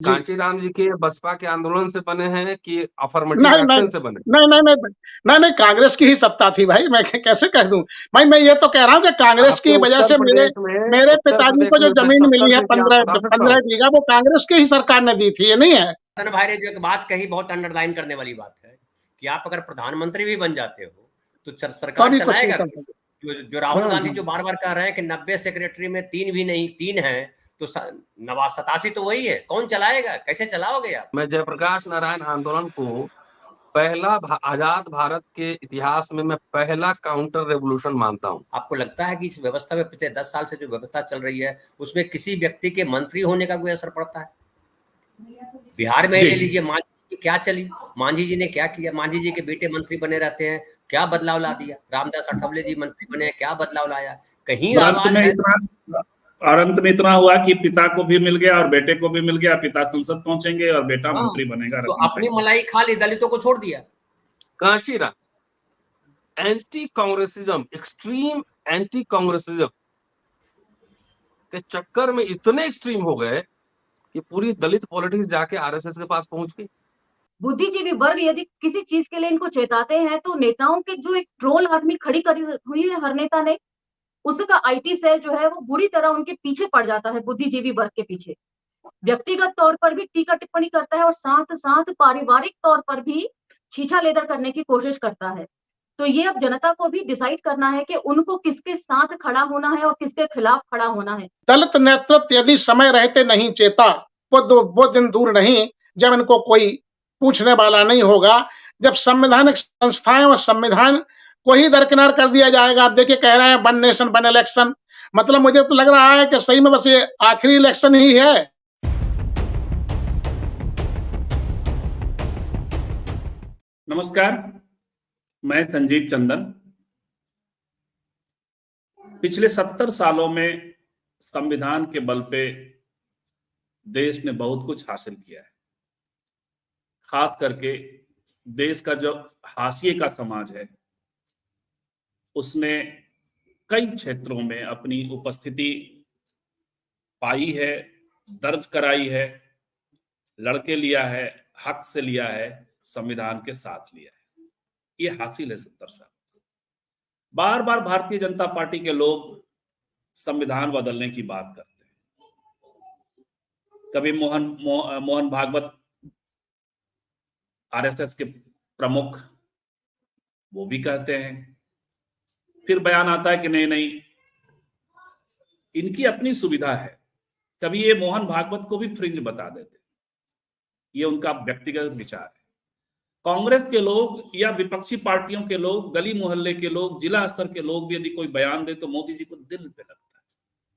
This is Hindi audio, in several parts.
जी। कांशीराम जी के बसपा के आंदोलन से बने हैं कि अफर्मेटिव नहीं, नहीं। एक्शन से बने? नहीं, नहीं, नहीं, नहीं, नहीं, कांग्रेस की ही सत्ता थी भाई, मैं कैसे कह दूँ? भाई मैं ये तो कह रहा हूँ कि कांग्रेस आपके की वजह से मेरे मेरे उत्तर पिताजी प्रदेश को जो में मैं ज़मीन मिली 70 है सीटें आपको 15 बता सकता 15 हूँ। बीघा, वो कांग्रेस की ही सरकार ने दी थी, ये नहीं है? चंदन भाई ने जो एक बात कही बहुत अंडरलाइन करने वाली बात है कि आप अगर प्रधानमंत्री भी बन जाते हो तो सरकार तभी कुछ नहीं चलाएगा कर कौन? सकते। जो राहुल हाँ, गांधी हाँ। जो बार बार कह रहे हैं कि 90 सेक्रेटरी में 3 भी नहीं 3 है, तो नवाज 87 तो वही है, कौन चलाएगा? कैसे चलाओगे आप? मैं जयप्रकाश नारायण आंदोलन को आजाद भारत के इतिहास में मैं पहला काउंटर रेवोल्यूशन मानता हूँ। आपको लगता है कि इस व्यवस्था में पिछले 10 साल से जो व्यवस्था चल रही है उसमें किसी व्यक्ति के मंत्री होने का कोई असर पड़ता है? बिहार में ले लीजिए, मांझी क्या चली, मांझी जी ने क्या किया? मांझी जी के बेटे मंत्री बने रहते हैं, क्या बदलाव ला दिया? रामदास अठवले जी मंत्री बने, क्या बदलाव लाया? कहीं आवाज है? और अंत में इतना हुआ कि पिता को भी मिल गया और बेटे को भी मिल गया, पिता संसद पहुंचेंगे और बेटा मंत्री बनेगा। तो अपनी मलाई खा ली, दलितों को छोड़ दिया। Kanshiram anti Congressism, extreme anti Congressism के चक्कर में इतने एक्सट्रीम हो गए कि पूरी दलित पॉलिटिक्स जाके आरएसएस के पास पहुंच गई। बुद्धिजीवी वर्ग यदि किसी चीज के लिए इनको चेताते हैं तो नेताओं के जो एक ट्रोल आर्मी खड़ी करी हुई है हर नेता ने, उसका आईटी सेल जो है वो बुरी तरह उनके पीछे पड़ जाता है, बुद्धिजीवी वर्ग के पीछे व्यक्तिगत तौर पर भी टीका टिप्पणी करता है और साथ साथ पारिवारिक तौर पर भी छीछा लेदर करने की कोशिश करता है। तो ये अब जनता को भी डिसाइड करना है कि उनको किसके साथ खड़ा होना है और किसके खिलाफ खड़ा होना है। दलित नेतृत्व यदि समय रहते नहीं चेता, वो दिन दूर नहीं जब इनको कोई पूछने वाला नहीं होगा, जब संवैधानिक संस्थाएं और संविधान को ही दरकिनार कर दिया जाएगा। आप देखिए कह रहे हैं वन नेशन वन इलेक्शन, मतलब मुझे तो लग रहा है कि सही में बस ये आखिरी इलेक्शन ही है। नमस्कार, मैं संजीव चंदन। पिछले 70 सालों में संविधान के बल पे देश ने बहुत कुछ हासिल किया है। खास करके देश का जो हाशिए का समाज है उसने कई क्षेत्रों में अपनी उपस्थिति पाई है, दर्ज कराई है, लड़के लिया है, हक से लिया है, संविधान के साथ लिया है। ये हासिल है 70 साल। बार बार भारतीय जनता पार्टी के लोग संविधान बदलने की बात करते हैं। कभी मोहन भागवत आरएसएस के प्रमुख, वो भी कहते हैं। फिर बयान आता है कि नहीं नहीं, इनकी अपनी सुविधा है। कभी ये मोहन भागवत को भी फ्रिंज बता देते, ये उनका व्यक्तिगत विचार है। कांग्रेस के लोग या विपक्षी पार्टियों के लोग, गली मोहल्ले के लोग, जिला स्तर के लोग भी यदि कोई बयान दे तो मोदी जी को दिल पे लगता है।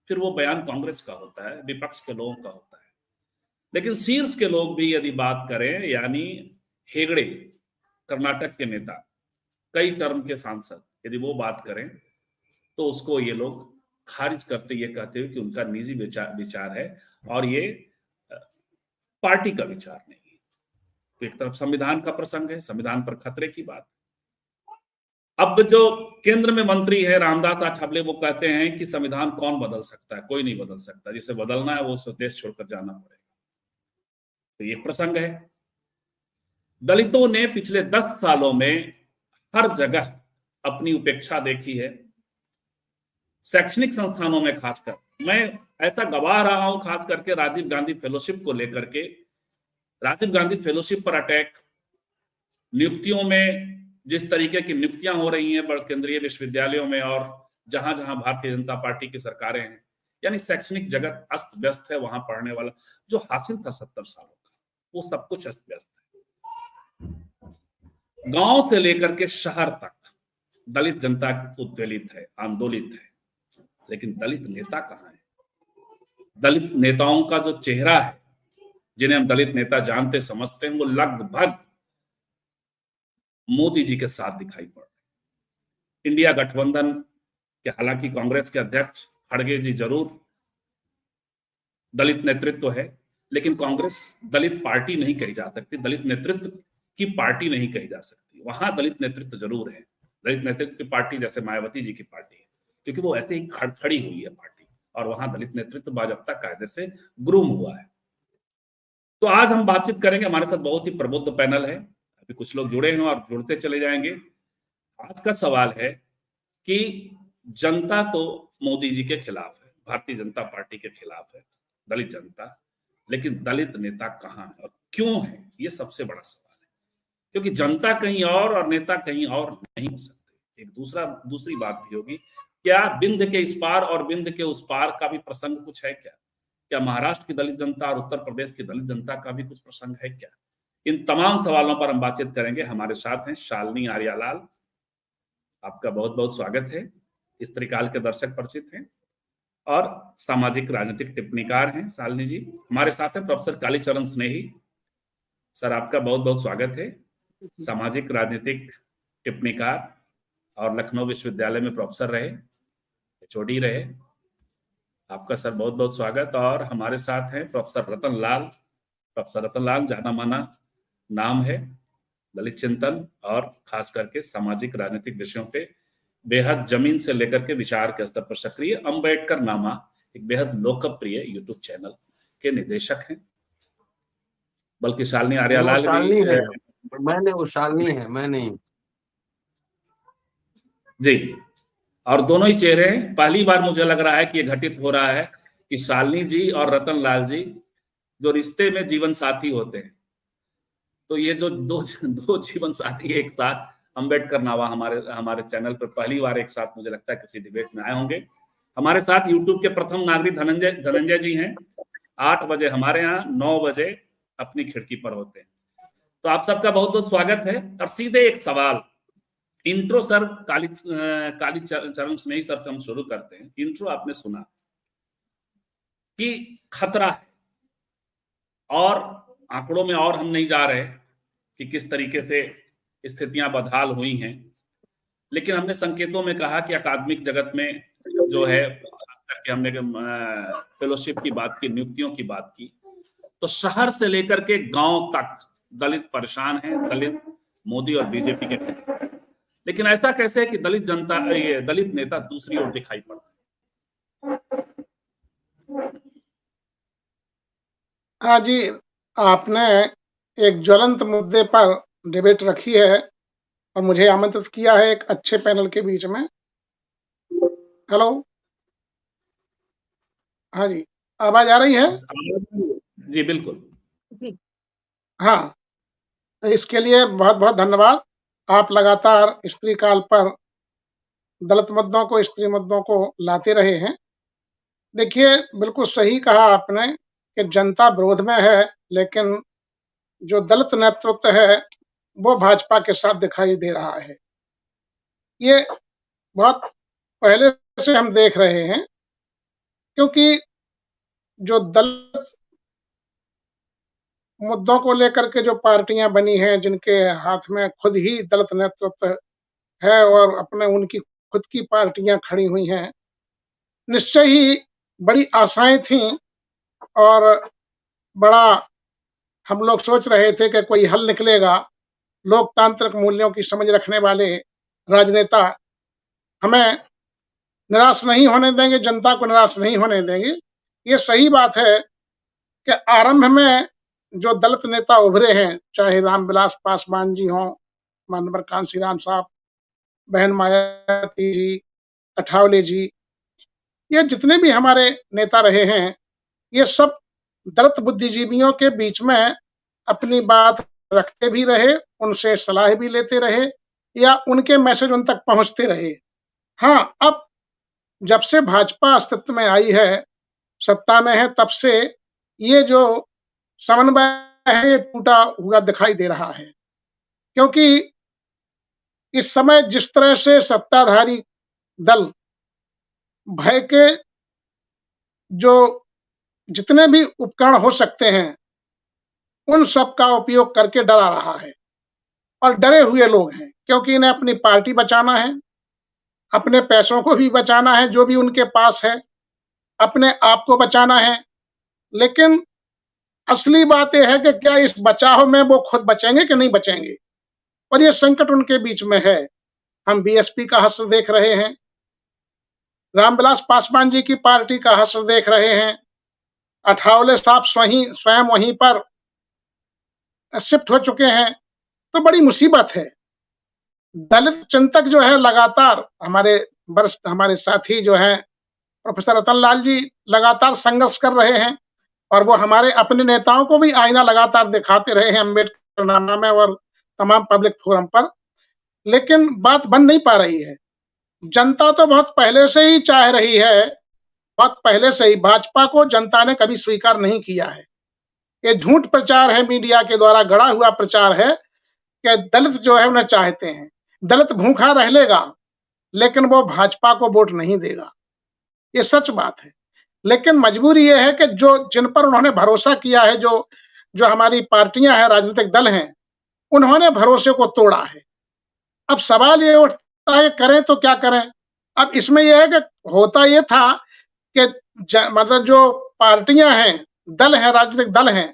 फिर वो बयान कांग्रेस का होता है, विपक्ष के लोगों का होता है। लेकिन शीर्ष के लोग भी यदि बात करें, यानी हेगड़े कर्नाटक के नेता, कई टर्म के सांसद, यदि वो बात करें तो उसको ये लोग खारिज करते, ये कहते हुए कि उनका निजी विचार है और ये पार्टी का विचार नहीं है। तो एक तरफ संविधान का प्रसंग है, संविधान पर खतरे की बात। अब जो केंद्र में मंत्री है रामदास अठावले, वो कहते हैं कि संविधान कौन बदल सकता है? कोई नहीं बदल सकता, जिसे बदलना है वो देश छोड़कर जाना पड़ेगा। तो ये प्रसंग है। दलितों ने पिछले 10 सालों में हर जगह अपनी उपेक्षा देखी है। शैक्षणिक संस्थानों में खासकर मैं ऐसा गवाह रहा हूं, खास करके राजीव गांधी फेलोशिप को लेकर के। राजीव गांधी फेलोशिप पर अटैक, नियुक्तियों में जिस तरीके की नियुक्तियां हो रही हैं केंद्रीय विश्वविद्यालयों में और जहां जहां भारतीय जनता पार्टी की सरकारें हैं, यानी शैक्षणिक जगत अस्त व्यस्त है। वहां पढ़ने वाला जो हासिल था 70 सालों का, वो सब कुछ अस्त व्यस्त है। गांव से लेकर के शहर तक दलित जनता उद्वेलित है, आंदोलित है। लेकिन दलित नेता कहां है? दलित नेताओं का जो चेहरा है, जिन्हें हम दलित नेता जानते समझते हैं, वो लगभग मोदी जी के साथ दिखाई पड़ रहे। इंडिया गठबंधन के, हालांकि कांग्रेस के अध्यक्ष खड़गे जी जरूर दलित नेतृत्व है, लेकिन कांग्रेस दलित पार्टी नहीं कही जा सकती, दलित नेतृत्व की पार्टी नहीं कही जा सकती। वहां दलित नेतृत्व जरूर है। दलित नेतृत्व की पार्टी जैसे मायावती जी की पार्टी है, क्योंकि वो ऐसे ही खड़ी हुई है पार्टी, और वहां दलित नेतृत्व बाजप्ता कायदे से ग्रूम हुआ है। तो आज हम बातचीत करेंगे, हमारे साथ बहुत ही प्रबुद्ध पैनल है, अभी कुछ लोग जुड़े हैं और जुड़ते चले जाएंगे। आज का सवाल है कि जनता तो मोदी जी के खिलाफ है, भारतीय जनता पार्टी के खिलाफ है, दलित जनता, लेकिन दलित नेता कहाँ है और क्यों है, ये सबसे बड़ा सवाल है। क्योंकि जनता कहीं और नेता कहीं और नहीं हो सकते। एक दूसरी बात भी होगी, क्या बिंद के इस पार और बिंद के उस पार का भी प्रसंग कुछ है क्या महाराष्ट्र की दलित जनता और उत्तर प्रदेश की दलित जनता का भी कुछ प्रसंग है क्या? इन तमाम सवालों पर हम बातचीत करेंगे। हमारे साथ हैं शालिनी आर्यालाल, आपका बहुत बहुत स्वागत है। स्त्रीकाल के दर्शक परिचित हैं और सामाजिक राजनीतिक टिप्पणीकार हैं शालिनी जी। हमारे साथ हैं प्रोफेसर कालीचरण स्नेही सर, आपका बहुत बहुत स्वागत है। सामाजिक राजनीतिक टिप्पणीकार और लखनऊ विश्वविद्यालय में प्रोफेसर रहे, एचओडी रहे, आपका सर बहुत बहुत स्वागत। और हमारे साथ हैं प्रोफेसर रतन लाल, जाना माना नाम है, दलित चिंतन और खास करके सामाजिक राजनीतिक विषयों पे बेहद जमीन से लेकर के विचार के स्तर पर सक्रिय अम्बेडकर नामा एक बेहद लोकप्रिय यूट्यूब चैनल के निदेशक हैं। बल्कि शालिनी आर्यालाल भी मैं नहीं जी, और दोनों ही चेहरे हैं। पहली बार मुझे लग रहा है कि ये घटित हो रहा है कि शालिनी जी और रतन लाल जी जो रिश्ते में जीवन साथी होते हैं, तो ये जो दो जीवन साथी एक साथ अम्बेडकर नामा हमारे चैनल पर पहली बार एक साथ मुझे लगता है किसी डिबेट में आए होंगे। हमारे साथ यूट्यूब के प्रथम नागरिक धनंजय जी हैं। 8 बजे हमारे यहाँ, 9 बजे अपनी खिड़की पर होते हैं। तो आप सबका बहुत बहुत स्वागत है। और सीधे एक सवाल, इंट्रो सर कालीचरण स्नेही सर से हम शुरू करते हैं। इंट्रो आपने सुना कि खतरा है, और आंकड़ों में और हम नहीं जा रहे कि किस तरीके से स्थितियां बदहाल हुई हैं, लेकिन हमने संकेतों में कहा कि अकादमिक जगत में जो है, खास करके हमने फेलोशिप की बात की, नियुक्तियों की बात की, तो शहर से लेकर के गांव तक दलित परेशान हैं, दलित मोदी और बीजेपी के खिलाफ। लेकिन ऐसा कैसे है कि दलित नेता दूसरी ओर दिखाई पड़ता है? हाँ जी, आपने एक ज्वलंत मुद्दे पर डिबेट रखी है और मुझे आमंत्रित किया है एक अच्छे पैनल के बीच में। हेलो, हाँ जी, आवाज आ रही है? जी बिल्कुल जी। हाँ, इसके लिए बहुत बहुत धन्यवाद। आप लगातार स्त्री काल पर दलित मुद्दों को, स्त्री मुद्दों को लाते रहे हैं। देखिए, बिल्कुल सही कहा आपने कि जनता विरोध में है, लेकिन जो दलित नेतृत्व है वो भाजपा के साथ दिखाई दे रहा है। ये बहुत पहले से हम देख रहे हैं, क्योंकि जो दलित मुद्दों को लेकर के जो पार्टियां बनी हैं, जिनके हाथ में खुद ही दलित नेतृत्व है और अपने उनकी खुद की पार्टियां खड़ी हुई हैं, निश्चय ही बड़ी आशाएं थीं और बड़ा हम लोग सोच रहे थे कि कोई हल निकलेगा। लोकतांत्रिक मूल्यों की समझ रखने वाले राजनेता हमें निराश नहीं होने देंगे, जनता को निराश नहीं होने देंगे। ये सही बात है कि आरंभ में जो दलित नेता उभरे हैं, चाहे रामविलास पासवान जी हों, मानवर कांशीराम साहब, बहन मायावती जी, अठावले जी, ये जितने भी हमारे नेता रहे हैं, ये सब दलित बुद्धिजीवियों के बीच में अपनी बात रखते भी रहे, उनसे सलाह भी लेते रहे या उनके मैसेज उन तक पहुंचते रहे। हाँ, अब जब से भाजपा अस्तित्व में आई है, सत्ता में है, तब से ये जो समन्वय है ये टूटा हुआ दिखाई दे रहा है। क्योंकि इस समय जिस तरह से सत्ताधारी दल भय के जो जितने भी उपकरण हो सकते हैं, उन सब का उपयोग करके डरा रहा है और डरे हुए लोग हैं, क्योंकि इन्हें अपनी पार्टी बचाना है, अपने पैसों को भी बचाना है जो भी उनके पास है, अपने आप को बचाना है। लेकिन असली बात यह है कि क्या इस बचाव में वो खुद बचेंगे कि नहीं बचेंगे, और ये संकट उनके बीच में है। हम बीएसपी का हश्र देख रहे हैं, रामविलास पासवान जी की पार्टी का हश्र देख रहे हैं, अठावले साहब स्वयं वहीं पर शिफ्ट हो चुके हैं, तो बड़ी मुसीबत है। दलित चिंतक जो है लगातार हमारे साथी जो हैं प्रोफेसर रतन लाल जी लगातार संघर्ष कर रहे हैं और वो हमारे अपने नेताओं को भी आईना लगातार दिखाते रहे हैं अम्बेडकर में और तमाम पब्लिक फोरम पर, लेकिन बात बन नहीं पा रही है। जनता तो बहुत पहले से ही चाह रही है, बहुत पहले से ही भाजपा को जनता ने कभी स्वीकार नहीं किया है। ये झूठ प्रचार है, मीडिया के द्वारा गढ़ा हुआ प्रचार है कि दलित जो है उन्हें चाहते हैं। दलित भूखा रह लेगा लेकिन वो भाजपा को वोट नहीं देगा, ये सच बात है। लेकिन मजबूरी ये है कि जिन पर उन्होंने भरोसा किया है, जो हमारी पार्टियां हैं, राजनीतिक दल हैं, उन्होंने भरोसे को तोड़ा है। अब सवाल ये उठता है करें तो क्या करें? अब इसमें यह है कि होता ये था कि मतलब जो पार्टियां हैं, दल हैं, राजनीतिक दल हैं,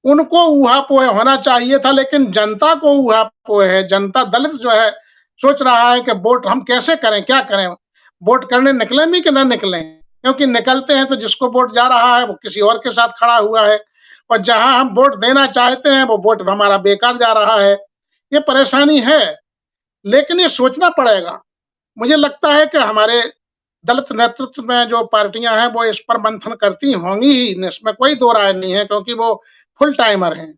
उनको ऊहापोह होना चाहिए था, लेकिन जनता को ऊहापोह है। जनता दलित जो है सोच रहा है कि वोट हम कैसे करें, क्या करें, वोट करने निकलें भी कि ना निकलें, क्योंकि निकलते हैं तो जिसको वोट जा रहा है वो किसी और के साथ खड़ा हुआ है और जहां हम वोट देना चाहते हैं वो वोट हमारा बेकार जा रहा है। ये परेशानी है, लेकिन ये सोचना पड़ेगा। मुझे लगता है कि हमारे दलित नेतृत्व में जो पार्टियां हैं वो इस पर मंथन करती होंगी ही, इसमें कोई दो राय नहीं है, क्योंकि वो फुल टाइमर हैं।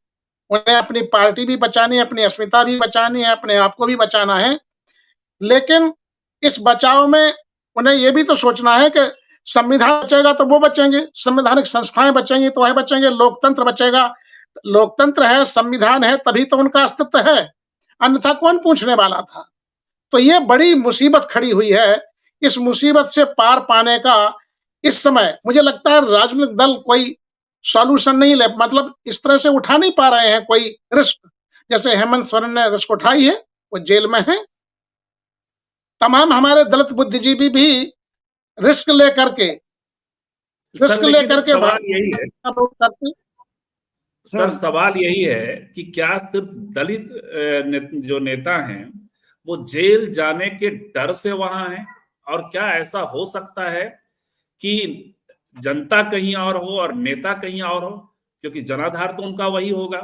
उन्हें अपनी पार्टी भी बचानी है, अपनी अस्मिता भी बचानी है, अपने आप को भी बचाना है। लेकिन इस बचाव में उन्हें ये भी तो सोचना है कि संविधान बचेगा तो वो बचेंगे, संवैधानिक संस्थाएं बचेंगी तो है बचेंगे, लोकतंत्र बचेगा, लोकतंत्र है, संविधान है, तभी तो उनका अस्तित्व है, अन्यथा कौन पूछने वाला था? तो ये बड़ी मुसीबत खड़ी हुई है। इस मुसीबत से पार पाने का इस समय मुझे लगता है राजनीतिक दल कोई सॉल्यूशन नहीं ले, मतलब इस तरह से उठा नहीं पा रहे हैं कोई रिस्क। जैसे हेमंत सोरेन ने रिस्क उठाई है, वो जेल में है। तमाम हमारे दलित बुद्धिजीवी भी रिस्क लेकर के सवाल यही है सर, हाँ। सवाल यही है कि क्या सिर्फ दलित जो नेता हैं वो जेल जाने के डर से वहां हैं, और क्या ऐसा हो सकता है कि जनता कहीं और हो और नेता कहीं और हो, क्योंकि जनाधार तो उनका वही होगा।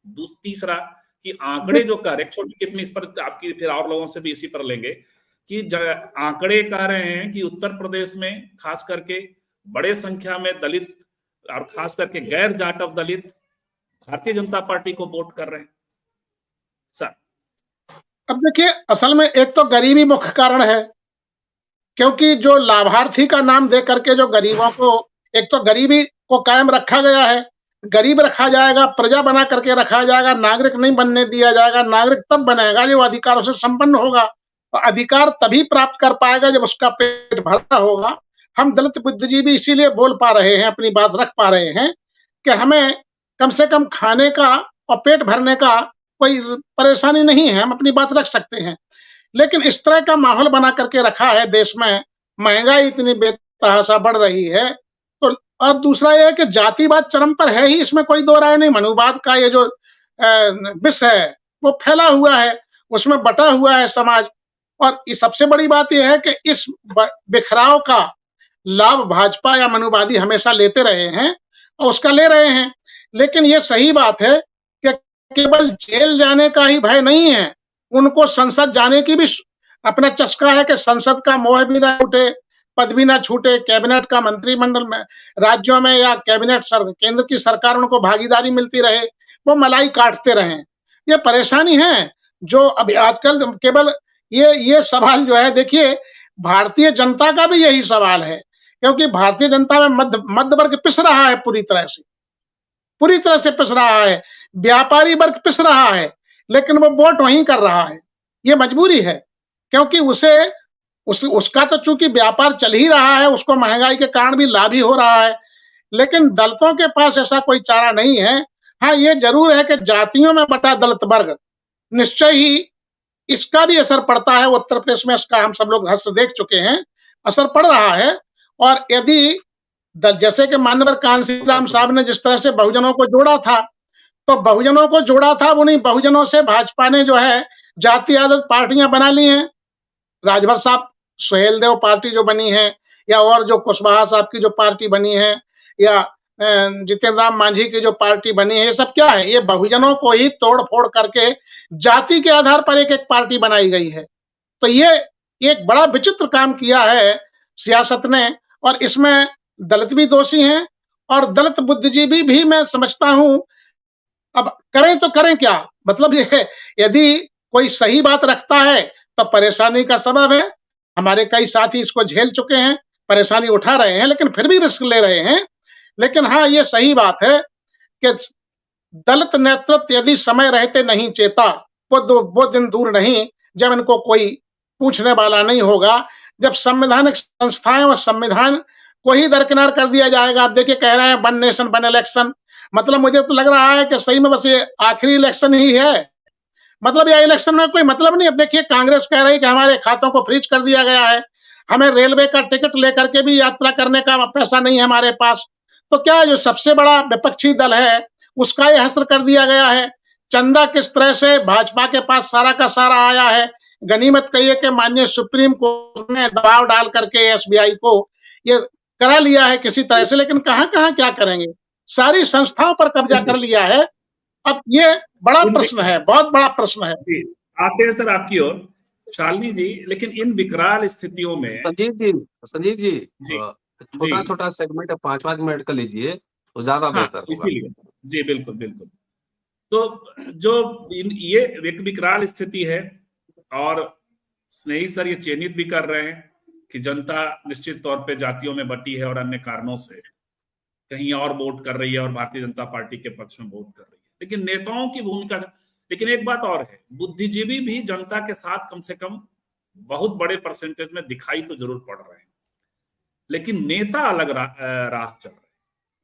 तीसरा कि आंकड़े जो कह रहे, छोटी टिप्पणी इस पर आपकी, फिर और लोगों से भी इसी पर लेंगे, कि आंकड़े कह रहे हैं कि उत्तर प्रदेश में खास करके बड़े संख्या में दलित और खास करके गैर जाटव दलित भारतीय जनता पार्टी को वोट कर रहे हैं सर। अब देखिए, असल में एक तो गरीबी मुख्य कारण है, क्योंकि जो लाभार्थी का नाम दे करके जो गरीबों को, एक तो गरीबी को कायम रखा गया है, गरीब रखा जाएगा, प्रजा बना करके रखा जाएगा, नागरिक नहीं बनने दिया जाएगा। नागरिक तब बनेगा जो अधिकारों से संपन्न होगा, और अधिकार तभी प्राप्त कर पाएगा जब उसका पेट भरा होगा। हम दलित बुद्धिजीवी इसीलिए बोल पा रहे हैं, अपनी बात रख पा रहे हैं कि हमें कम से कम खाने का और पेट भरने का कोई परेशानी नहीं है, हम अपनी बात रख सकते हैं। लेकिन इस तरह का माहौल बना करके रखा है देश में, महंगाई इतनी बेतहाशा बढ़ रही है, तो और दूसरा यह है कि जातिवाद चरम पर है ही, इसमें कोई दो राय नहीं। मनुवाद का ये जो विष है वो फैला हुआ है, उसमें बटा हुआ है समाज। और सबसे बड़ी बात यह है कि इस बिखराव का लाभ भाजपा या मनुवादी हमेशा लेते रहे हैं और उसका ले रहे हैं। लेकिन ये सही बात है कि केवल जेल जाने का ही भय नहीं है, उनको संसद जाने की भी अपना चस्का है कि संसद का मोह भी ना छूटे, पद भी ना छूटे, कैबिनेट का मंत्रिमंडल में, राज्यों में या कैबिनेट केंद्र की सरकार उनको भागीदारी मिलती रहे, वो मलाई काटते रहें। ये परेशानी है जो अभी आजकल केवल ये सवाल जो है, देखिए भारतीय जनता का भी यही सवाल है, क्योंकि भारतीय जनता में मध्य वर्ग पिस रहा है, पूरी तरह से पिस रहा है, व्यापारी वर्ग पिस रहा है, लेकिन वो वोट वहीं कर रहा है। ये मजबूरी है, क्योंकि उसका तो चूंकि व्यापार चल ही रहा है, उसको महंगाई के कारण भी लाभ ही हो रहा है। लेकिन दलितों के पास ऐसा कोई चारा नहीं है। हाँ, ये जरूर है कि जातियों में बटा दलित वर्ग, निश्चय ही इसका भी असर पड़ता है। उत्तर प्रदेश में इसका हम सब लोग हस्त देख चुके हैं, असर पड़ रहा है। और यदि जैसे कि माननीय कांसी राम साहब ने जिस तरह से बहुजनों को जोड़ा था, तो बहुजनों को जोड़ा था, उन्हीं बहुजनों से भाजपा ने जो है जाति आधारित पार्टियां बना ली हैं। राजभर साहब सुहेलदेव पार्टी जो बनी है, या और जो कुशवाहा साहब की जो पार्टी बनी है, या जीतन राम मांझी की जो पार्टी बनी है, ये सब क्या है? ये बहुजनों को ही तोड़-फोड़ करके जाति के आधार पर एक-एक पार्टी बनाई गई है। तो ये एक बड़ा विचित्र काम किया है सियासत ने, और इसमें दलित भी दोषी हैं और दलित बुद्धिजीवी भी मैं समझता हूँ। अब करें तो करें क्या? मतलब ये है, यदि कोई सही बात रखता है तो परेशानी का सबब है। हमारे कई साथी इसको झेल चुके हैं, परेशानी उठा रहे हैं, लेकिन फिर भी रिस्क ले रहे हैं। लेकिन हाँ, ये सही बात है कि दलित नेतृत्व यदि समय रहते नहीं चेता, वो दिन दूर नहीं जब इनको कोई पूछने वाला नहीं होगा, जब संवैधानिक संस्थाएँ और संविधान को ही दरकिनार कर दिया जाएगा। आप देखिए, कह रहे हैं वन नेशन वन इलेक्शन, मतलब मुझे तो लग रहा है कि सही में बस ये आखिरी इलेक्शन ही है। मतलब ये इलेक्शन में कोई मतलब नहीं। अब देखिए, कांग्रेस कह रही है कि हमारे खातों को फ्रीज कर दिया गया है, हमें रेलवे का टिकट लेकर के भी यात्रा करने का पैसा नहीं है हमारे पास। तो क्या जो सबसे बड़ा विपक्षी दल है, उसका ये हश्र कर दिया गया है। चंदा किस तरह से भाजपा के पास सारा का सारा आया है। गनीमत कहिए कि माननीय सुप्रीम कोर्ट ने दबाव डाल करके एसबीआई को ये करा लिया है किसी तरह से, लेकिन कहाँ-कहाँ क्या करेंगे? सारी संस्थाओं पर कब्जा कर लिया है। अब ये बड़ा प्रश्न है, बहुत बड़ा प्रश्न है। जी, आते हैं सर आपकी ओर शालिनी जी, लेकिन इन विकराल स्थितियों में संजीव जी, संजीव जी, जी, छोटा-छोटा सेगमेंट 5-5 मिनट का लीजिए तो ज्यादा हाँ, बेहतर होगा। इसीलिए जी, बिल्कुल बिल्कुल। तो जो ये एक विकराल स्थिति है, और स्नेही सर ये चिन्हित भी कर रहे हैं कि जनता निश्चित तौर पे जातियों में बटी है और अन्य कारणों से कहीं और वोट कर रही है और भारतीय जनता पार्टी के पक्ष में वोट कर रही है। लेकिन नेताओं की भूमिका, लेकिन एक बात और है, बुद्धिजीवी भी जनता के साथ कम से कम बहुत बड़े परसेंटेज में दिखाई तो जरूर पड़ रहे हैं, लेकिन नेता अलग राह चल रहे हैं।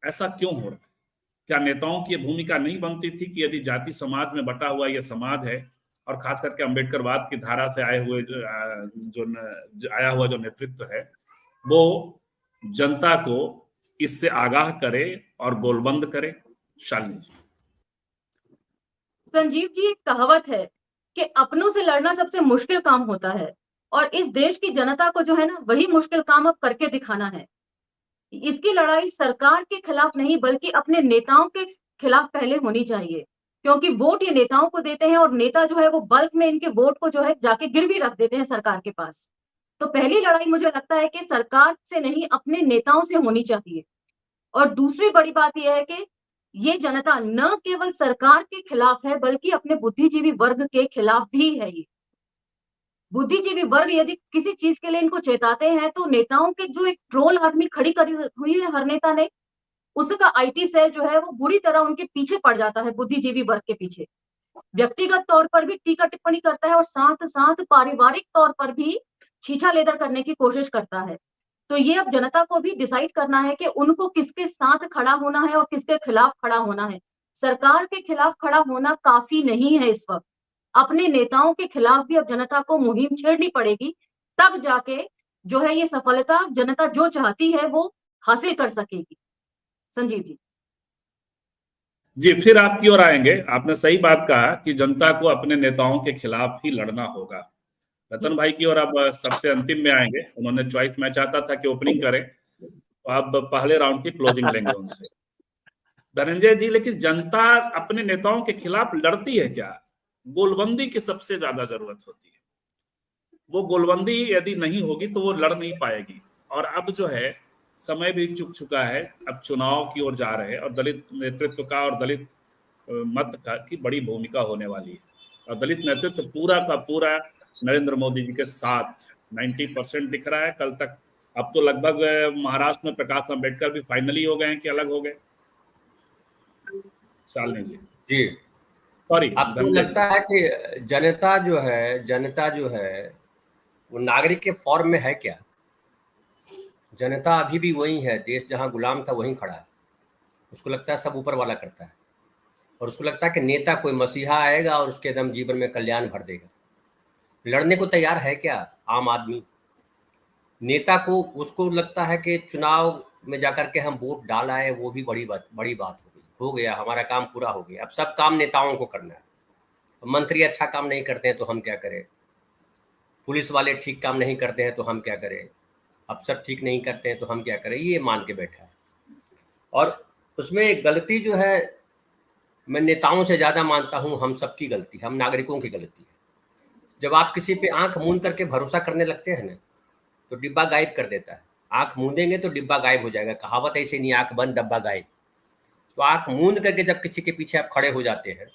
ऐसा क्यों हो रहा है? क्या नेताओं की भूमिका नहीं बनती थी कि यदि जाति समाज में बटा हुआ यह समाज है, और खास करके अम्बेडकरवाद की धारा से आए हुए जो आया हुआ जो नेतृत्व है, वो जनता को इससे आगाह करे और गोलबंद करे? शालिनी जी। संजीव जी, एक कहावत है कि अपनों से लड़ना सबसे मुश्किल काम होता है, और इस देश की जनता को जो है ना, वही मुश्किल काम अब करके दिखाना है। इसकी लड़ाई सरकार के खिलाफ नहीं, बल्कि अपने नेताओं के खिलाफ पहले होनी चाहिए, क्योंकि वोट ये नेताओं को देते हैं, और नेता जो है वो बल्क में इनके वोट को जो है जाके गिरवी रख देते हैं सरकार के पास। तो पहली लड़ाई मुझे लगता है कि सरकार से नहीं, अपने नेताओं से होनी चाहिए। और दूसरी बड़ी बात यह है कि ये जनता न केवल सरकार के खिलाफ है, बल्कि अपने बुद्धिजीवी वर्ग के खिलाफ भी है। ये बुद्धिजीवी वर्ग यदि किसी चीज के लिए इनको चेताते हैं, तो नेताओं के जो एक ट्रोल आर्मी खड़ी करी हुई है हर नेता ने, उसका आईटी सेल जो है वो बुरी तरह उनके पीछे पड़ जाता है, बुद्धिजीवी वर्ग के पीछे। व्यक्तिगत तौर पर भी टीका टिप्पणी करता है, और साथ साथ पारिवारिक तौर पर भी छीछा लेदर करने की कोशिश करता है। तो ये अब जनता को भी डिसाइड करना है कि उनको किसके साथ खड़ा होना है और किसके खिलाफ खड़ा होना है। सरकार के खिलाफ खड़ा होना काफी नहीं है इस वक्त, अपने नेताओं के खिलाफ भी अब जनता को मुहिम छेड़नी पड़ेगी, तब जाके जो है ये सफलता जनता जो चाहती है वो हासिल कर सकेगी। संजीव जी। जी, फिर आपकी ओर आएंगे। आपने सही बात कहा कि जनता को अपने नेताओं के खिलाफ ही लड़ना होगा। रतन भाई की ओर अब सबसे अंतिम में आएंगे। उन्होंने चॉइस, मैं चाहता था कि ओपनिंग करें, तो अब पहले राउंड की क्लोजिंग लेंगे उनसे। धनंजय जी, लेकिन जनता अपने नेताओं के खिलाफ लड़ती है क्या? गोलबंदी की सबसे ज्यादा जरूरत होती है। वो गोलबंदी यदि नहीं होगी तो वो लड़ नहीं पाएगी। और अब जो है समय भी चुक चुका है, अब चुनाव की ओर जा रहे हैं, और दलित नेतृत्व का और दलित मत का की बड़ी भूमिका होने वाली है। और दलित नेतृत्व पूरा का पूरा नरेंद्र मोदी जी के साथ 90% दिख रहा है कल तक। अब तो लगभग महाराष्ट्र में प्रकाश अम्बेडकर भी फाइनली हो गए हैं कि अलग हो गए। शालिनी जी। जी, सॉरी, आपको लगता है कि जनता जो है वो नागरिक के फॉर्म में है क्या? जनता अभी भी वही है, देश जहां गुलाम था वहीं खड़ा है। उसको लगता है सब ऊपर वाला करता है, और उसको लगता है कि नेता कोई मसीहा आएगा और उसके एकदम जीवन में कल्याण भर देगा। लड़ने को तैयार है क्या आम आदमी? नेता को, उसको लगता है कि चुनाव में जाकर के हम वोट डाल आए, वो भी बड़ी बात हो गया, हमारा काम पूरा हो गया, अब सब काम नेताओं को करना है। मंत्री अच्छा काम नहीं करते हैं तो हम क्या करें, पुलिस वाले ठीक काम नहीं करते हैं तो हम क्या करें, अफसर ठीक नहीं करते हैं तो हम क्या करें, ये मान के बैठा है। और उसमें गलती जो है मैं नेताओं से ज्यादा मानता हूं हम सबकी गलती, हम नागरिकों की गलती है। जब आप किसी पे आंख मूंद करके भरोसा करने लगते हैं ना, तो डिब्बा गायब कर देता है। आंख मूंदेंगे तो डिब्बा गायब हो जाएगा, कहावत ऐसे नहीं, आंख बंद डब्बा गायब। तो आंख मूंद करके जब किसी के पीछे आप खड़े हो जाते हैं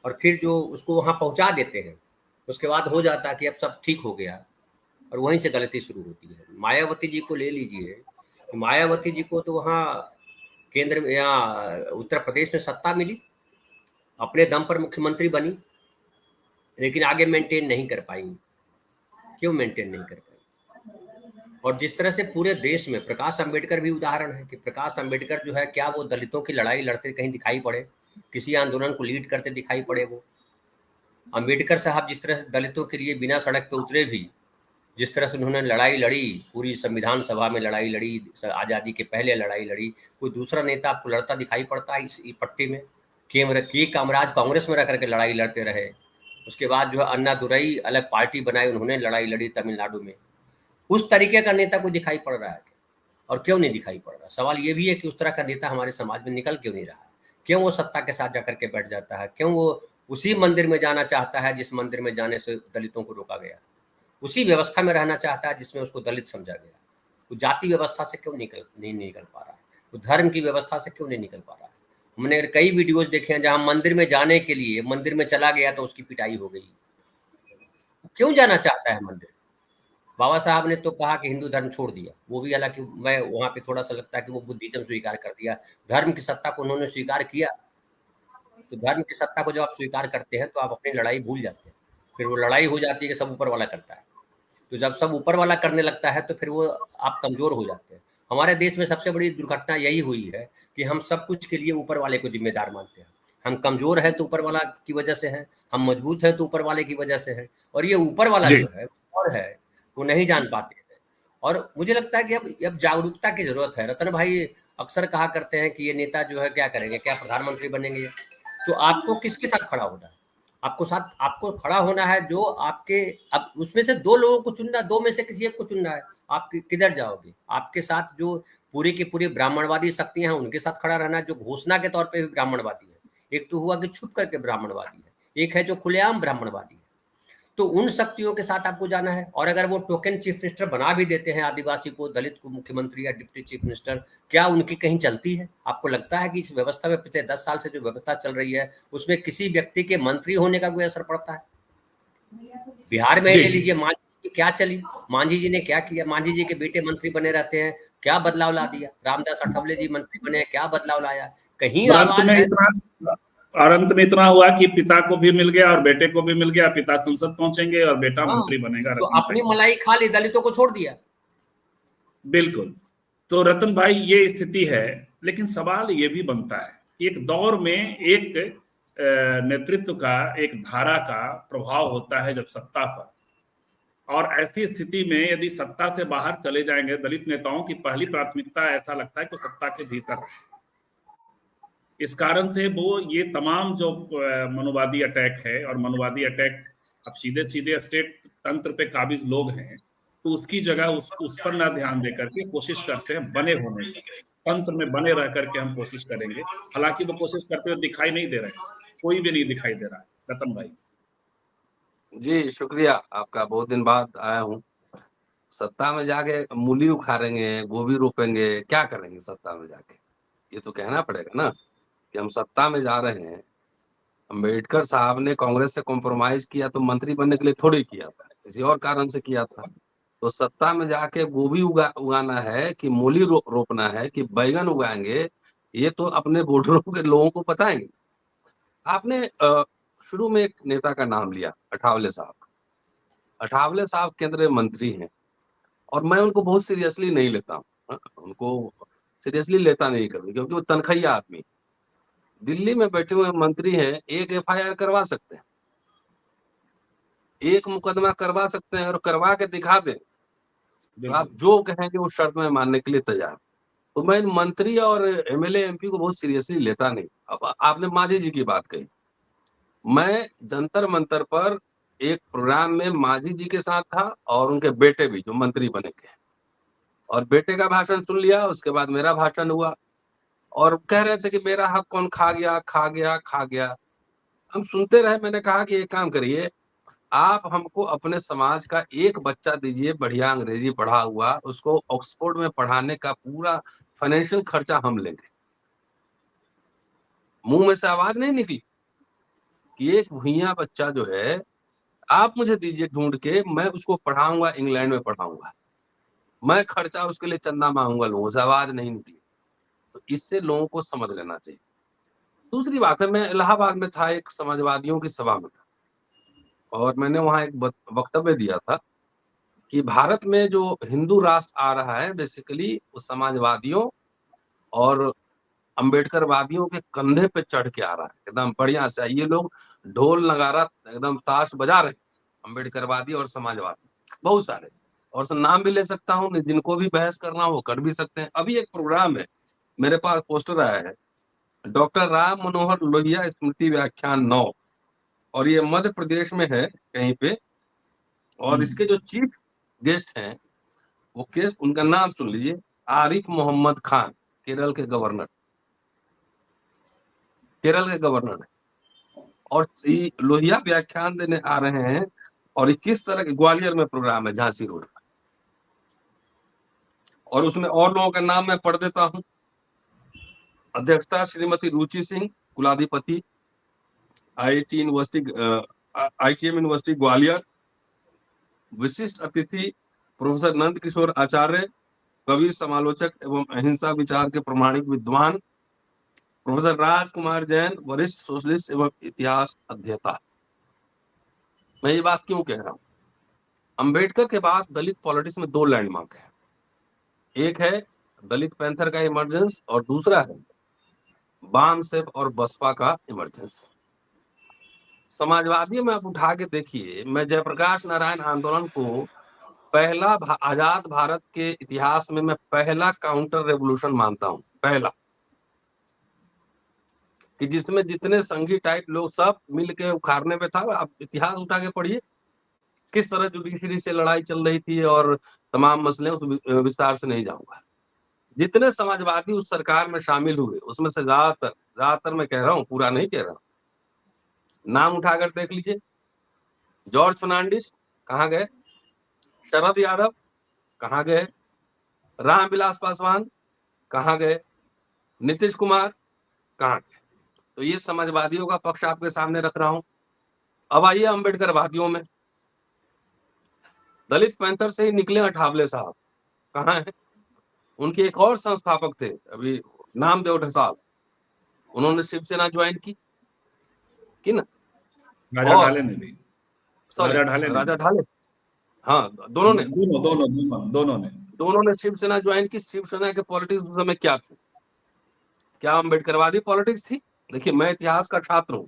और फिर जो उसको वहां पहुंचा देते हैं, उसके बाद हो जाता है कि अब सब ठीक हो गया, और वहीं से गलती शुरू होती है। मायावती जी को ले लीजिए, मायावती जी को तो वहाँ केंद्र में या उत्तर प्रदेश में सत्ता मिली, अपने दम पर मुख्यमंत्री बनी, लेकिन आगे मेंटेन नहीं कर पाई। क्यों मेंटेन नहीं कर पाई? और जिस तरह से पूरे देश में प्रकाश अंबेडकर भी उदाहरण है कि प्रकाश अंबेडकर जो है, क्या वो दलितों की लड़ाई लड़ते कहीं दिखाई पड़े, किसी आंदोलन को लीड करते दिखाई पड़े? वो अंबेडकर साहब जिस तरह से दलितों के लिए बिना सड़क पे उतरे भी, जिस तरह से उन्होंने लड़ाई लड़ी, पूरी संविधान सभा में लड़ाई लड़ी, आज़ादी के पहले लड़ाई लड़ी, कोई दूसरा नेता आपको लड़ता दिखाई पड़ता है इस पट्टी में? के कामराज कांग्रेस में रह करके लड़ाई लड़ते रहे, उसके बाद जो है अन्ना दुरई अलग पार्टी बनाई, उन्होंने लड़ाई लड़ी तमिलनाडु में। उस तरीके का नेता कोई दिखाई पड़ रहा है और क्यों नहीं दिखाई पड़ रहा? सवाल ये भी है कि उस तरह का नेता हमारे समाज में निकल क्यों नहीं रहा है? क्यों वो सत्ता के साथ जाकर के बैठ जाता है? क्यों वो उसी मंदिर में जाना चाहता है जिस मंदिर में जाने से दलितों को रोका गया? उसी व्यवस्था में रहना चाहता है जिसमें उसको दलित समझा गया। वो जाति व्यवस्था से क्यों नहीं निकल पा रहा है? वो धर्म की व्यवस्था से क्यों नहीं निकल पा रहा है? हमने कई वीडियोज देखे हैं जहां मंदिर में जाने के लिए मंदिर में चला गया तो उसकी पिटाई हो गई। क्यों जाना चाहता है मंदिर? बाबा साहब ने तो कहा कि हिंदू धर्म छोड़ दिया, वो भी हालांकि मैं वहां पे थोड़ा सा लगता है कि वो बुद्धिज्म स्वीकार कर दिया। धर्म की सत्ता को उन्होंने स्वीकार किया, तो धर्म की सत्ता को जब आप स्वीकार करते हैं तो आप अपनी लड़ाई भूल जाते हैं। फिर वो लड़ाई हो जाती है कि सब ऊपर वाला करता है, तो जब सब ऊपर वाला करने लगता है तो फिर वो आप कमजोर हो जाते हैं। हमारे देश में सबसे बड़ी दुर्घटना यही हुई है कि हम सब कुछ के लिए ऊपर वाले को जिम्मेदार मानते हैं। हम कमजोर है तो ऊपर वाला की वजह से है, हम मजबूत है तो ऊपर वाले की वजह से है, और ये ऊपर वाला जो है और है वो नहीं जान पाते हैं। और मुझे लगता है कि अब जागरूकता की जरूरत है। रतन भाई अक्सर कहा करते हैं कि ये नेता जो है क्या करेंगे, क्या प्रधानमंत्री बनेंगे? तो आपको किसके साथ खड़ा होना है? आपको खड़ा होना है जो आपके, अब उसमें से दो लोगों को चुनना, दो में से किसी एक को चुनना है। आप किधर जाओगे? आपके साथ जो पूरी की पूरी ब्राह्मणवादी शक्तियां हैं उनके साथ खड़ा रहना, जो घोषणा के तौर पे भी ब्राह्मणवादी है। एक तो हुआ कि छुप करके ब्राह्मणवादी है, एक है जो खुलेआम ब्राह्मणवादी है। तो उन शक्तियों के साथ आपको जाना है। और अगर वो टोकन चीफ मिनिस्टर बना भी देते हैं आदिवासी को, दलित को मुख्यमंत्री या डिप्टी चीफ मिनिस्टर, क्या उनकी कहीं चलती है? आपको लगता है कि इस व्यवस्था में पिछले 10 साल से जो व्यवस्था चल रही है उसमें किसी व्यक्ति के मंत्री होने का कोई असर पड़ता है? बिहार में ले लीजिए, मांझी जी क्या चली, मांझी जी ने क्या किया? मांझी जी के बेटे मंत्री बने रहते हैं, क्या बदलाव ला दिया? रामदास अठावले जी मंत्री बने, क्या बदलाव लाया? कहीं आवाज है? और अंत में इतना हुआ कि पिता को भी मिल गया और बेटे को भी मिल गया, पिता संसद पहुंचेंगे और बेटा मंत्री बनेगा। तो अपनी मलाई खा ली, दलितों को छोड़ दिया। बिल्कुल। तो रतन भाई ये स्थिति है, लेकिन सवाल ये भी बनता है एक दौर में एक नेतृत्व का, एक धारा का प्रभाव होता है जब सत्ता पर, और ऐसी स्थिति में यदि सत्ता से बाहर चले जाएंगे दलित नेताओं की पहली प्राथमिकता ऐसा लगता है कि सत्ता के भीतर। इस कारण से वो ये तमाम जो मनुवादी अटैक है, और मनुवादी अटैक अब सीधे सीधे स्टेट तंत्र पे काबिज लोग हैं, तो उसकी जगह उस पर ना ध्यान दे करके कोशिश करते हैं बने होने की, तंत्र में बने रह करके हम कोशिश करेंगे। हालांकि वो कोशिश करते हुए दिखाई नहीं दे रहे, कोई भी नहीं दिखाई दे रहा है। रतन भाई जी शुक्रिया आपका, बहुत दिन बाद आया हूँ। सत्ता में जाके मूली उखाड़ेंगे, गोभी रोपेंगे, क्या करेंगे सत्ता में जाके? ये तो कहना पड़ेगा ना कि हम सत्ता में जा रहे हैं। अम्बेडकर साहब ने कांग्रेस से कॉम्प्रोमाइज किया तो मंत्री बनने के लिए थोड़ी किया था, किसी और कारण से किया था। तो सत्ता में जाके गोभी उगाना है कि मूली रोपना है कि बैगन उगाएंगे, ये तो अपने वोटरों के लोगों को बताएंगे। आपने शुरू में एक नेता का नाम लिया, अठावले साहब। अठावले साहब केंद्रीय मंत्री हैं और मैं उनको बहुत सीरियसली नहीं लेता हूँ, उनको सीरियसली लेता नहीं कभी, क्योंकि वो तनख्वाहिया आदमी। दिल्ली में बैठे हुए मंत्री हैं, एक एफआईआर करवा सकते हैं, एक मुकदमा करवा सकते हैं और करवा के दिखा दें तो आप जो कहेंगे उस शर्त में मानने के लिए तैयार। तो मैं मंत्री और एमएलए एमपी को बहुत सीरियसली लेता नहीं। अब आपने मांझी जी की बात कही, मैं जंतर मंतर पर एक प्रोग्राम में मांझी जी के साथ था और उनके बेटे भी जो मंत्री बने थे, और बेटे का भाषण सुन लिया, उसके बाद मेरा भाषण हुआ। और कह रहे थे कि मेरा हक कौन खा गया खा गया खा गया। हम सुनते रहे। मैंने कहा कि एक काम करिए, आप हमको अपने समाज का एक बच्चा दीजिए बढ़िया अंग्रेजी पढ़ा हुआ, उसको ऑक्सफोर्ड में पढ़ाने का पूरा फाइनेंशियल खर्चा हम लेंगे। मुंह में से आवाज नहीं निकली कि एक भुइयां बच्चा जो है आप मुझे दीजिए ढूंढ के, मैं उसको पढ़ाऊंगा, इंग्लैंड में पढ़ाऊंगा, मैं खर्चा उसके लिए चंदा मांगूंगा। लोगों से आवाज नहीं निकली। तो इससे लोगों को समझ लेना चाहिए। दूसरी बात है, मैं इलाहाबाद में था, एक समाजवादियों की सभा में था, और मैंने वहां एक वक्तव्य दिया था कि भारत में जो हिंदू राष्ट्र आ रहा है बेसिकली वो समाजवादियों और अंबेडकरवादियों के कंधे पे चढ़ के आ रहा है। एकदम बढ़िया से ये लोग ढोल नगारा एकदम ताश बजा रहे हैं, अंबेडकरवादी और समाजवादी बहुत सारे। और नाम भी ले सकता हूँ, जिनको भी बहस करना हो कर भी सकते हैं। अभी एक प्रोग्राम है, मेरे पास पोस्टर आया है, डॉक्टर राम मनोहर लोहिया स्मृति व्याख्यान 9, और ये मध्य प्रदेश में है कहीं पे। और इसके जो चीफ गेस्ट हैं वो केस, उनका नाम सुन लीजिए, आरिफ मोहम्मद खान, केरल के गवर्नर, केरल के गवर्नर है। और लोहिया व्याख्यान देने आ रहे हैं। और 21 तरह के, ग्वालियर में प्रोग्राम है, झांसी रोड पर। और उसमें और लोगों का नाम मैं पढ़ देता हूं। अध्यक्षता श्रीमती रुचि सिंह, कुलाधिपति IITM यूनिवर्सिटी ग्वालियर। विशिष्ट अतिथि प्रोफेसर नंद किशोर आचार्य, कवि, समालोचक एवं अहिंसा विचार के प्रमाणिक विद्वान। प्रोफेसर राजकुमार जैन, वरिष्ठ सोशलिस्ट एवं इतिहास अध्येता। मैं ये बात क्यों कह रहा हूं? अंबेडकर के बाद दलित पॉलिटिक्स में 2 लैंडमार्क है। एक है दलित पैंथर का इमर्जेंस, और दूसरा है वाम सेफ और बसपा का इमर्जेंस। समाजवादियों में आप उठा के देखिए, मैं जयप्रकाश नारायण आंदोलन को पहला आजाद भारत के इतिहास में मैं पहला काउंटर रेवोल्यूशन मानता हूं। पहला, कि जिसमें जितने संघी टाइप लोग सब मिल के उखाड़ने पे था। आप इतिहास उठा के पढ़िए किस तरह जुडिशरी से लड़ाई चल रही थी, और तमाम मसले, उस विस्तार से नहीं जाऊंगा। जितने समाजवादी उस सरकार में शामिल हुए उसमें से ज्यादातर मैं कह रहा हूं, पूरा नहीं कह रहा हूं, नाम उठाकर देख लीजिए। जॉर्ज फर्नांडिस कहां गए? शरद यादव कहां गए? रामविलास पासवान कहां गए? नीतीश कुमार कहां गए? तो ये समाजवादियों का पक्ष आपके सामने रख रहा हूं। अब आइए अंबेडकरवादियों में। दलित पैंथर से ही निकले अठावले साहब, कहां है? उनके एक और संस्थापक थे अभी, नामदेव ढसाल, उन्होंने शिवसेना ज्वाइन की ना। राजा और ढाले ने भी, सॉरी, राजा ढाले, हाँ, दोनों ने दोनों ने शिवसेना ज्वाइन की। शिवसेना के पॉलिटिक्स उस समय क्या थी? क्या अंबेडकरवादी पॉलिटिक्स थी? देखिए, मैं इतिहास का छात्र हूं,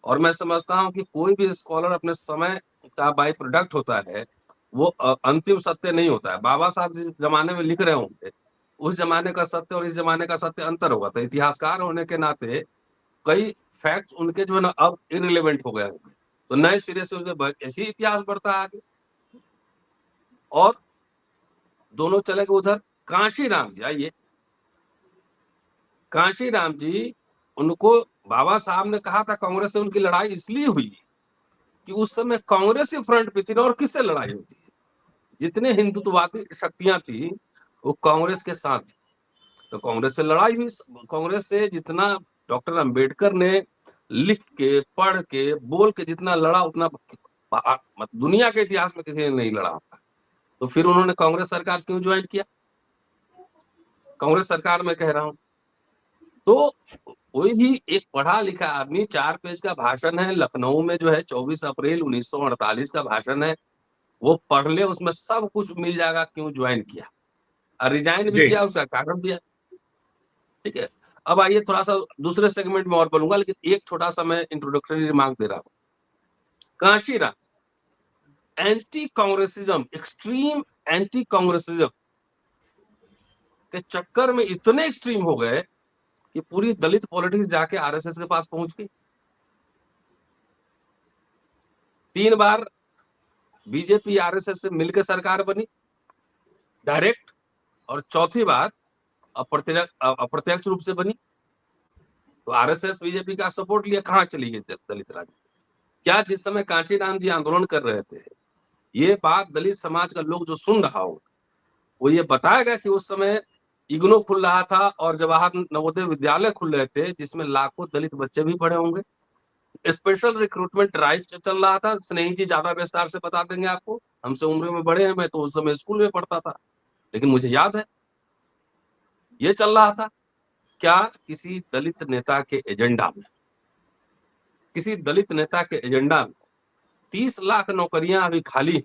और मैं समझता हूं कि कोई भी स्कॉलर अपने समय का बाई प्रोडक्ट होता है, वो अंतिम सत्य नहीं होता है। बाबा साहब जिस जमाने में लिख रहे होंगे, उस जमाने का सत्य और इस जमाने का सत्य अंतर होगा। तो इतिहासकार होने के नाते कई फैक्ट्स उनके जो है ना अब इररिलेवेंट हो गए होंगे, तो नए सिरे से उसे ऐसी इतिहास बढ़ता है आगे। और दोनों चले गए उधर। कांशी राम जी, आइए, कांशी राम जी, उनको बाबा साहब ने कहा था कांग्रेस से उनकी लड़ाई इसलिए हुई कि उस समय कांग्रेस ही फ्रंट पे थी ना, और किससे लड़ाई होती है? जितने हिंदुत्ववादी शक्तियां थी वो कांग्रेस के साथ थी, तो कांग्रेस से लड़ाई हुई। कांग्रेस से जितना डॉक्टर अंबेडकर ने लिख के, पढ़ के, बोल के जितना लड़ा, उतना दुनिया के इतिहास में किसी ने नहीं लड़ा होता। तो फिर उन्होंने कांग्रेस सरकार क्यों ज्वाइन किया? कांग्रेस सरकार में कह रहा हूं। तो कोई भी एक पढ़ा लिखा आदमी, 4 पेज का भाषण है लखनऊ में जो है, 24 अप्रैल 1948 का भाषण है, वो पढ़ ले, उसमें सब कुछ मिल जाएगा क्यों ज्वाइन किया। और रिजाइन भी किया, उसका कारण दिया। ठीक है, अब आइए थोड़ा सा दूसरे सेगमेंट में और बोलूंगा, लेकिन एक छोटा सा मैं इंट्रोडक्टरी रिमार्क दे रहा हूं। Kanshiram anti Congressism, extreme anti Congressism के चक्कर में इतने एक्सट्रीम हो गए कि पूरी दलित पॉलिटिक्स जाके आरएसएस के पास पहुंच गई। 3 बार बीजेपी आरएसएस से मिलकर सरकार बनी डायरेक्ट, और चौथी बार अप्रत्यक्ष रूप से बनी। तो आरएसएस बीजेपी का सपोर्ट लिया, कहाँ चली गई दलित राजनीति? क्या जिस समय कांचीराम जी आंदोलन कर रहे थे, ये बात दलित समाज का लोग जो सुन रहा हो, वो ये बताएगा कि उस समय इग्नू खुल रहा था और जवाहर नवोदय विद्यालय खुल रहे थे, जिसमें लाखों दलित बच्चे भी पढ़े होंगे। स्पेशल रिक्रूटमेंट ड्राइव चल रहा था। स्नेही जी ज्यादा विस्तार से बता देंगे आपको, हमसे उम्र में बड़े हैं, मैं तो उस समय स्कूल में पढ़ता था, लेकिन मुझे याद है ये चल रहा था। क्या किसी दलित नेता के एजेंडा में, किसी दलित नेता के एजेंडा में 30 लाख नौकरियां अभी खाली,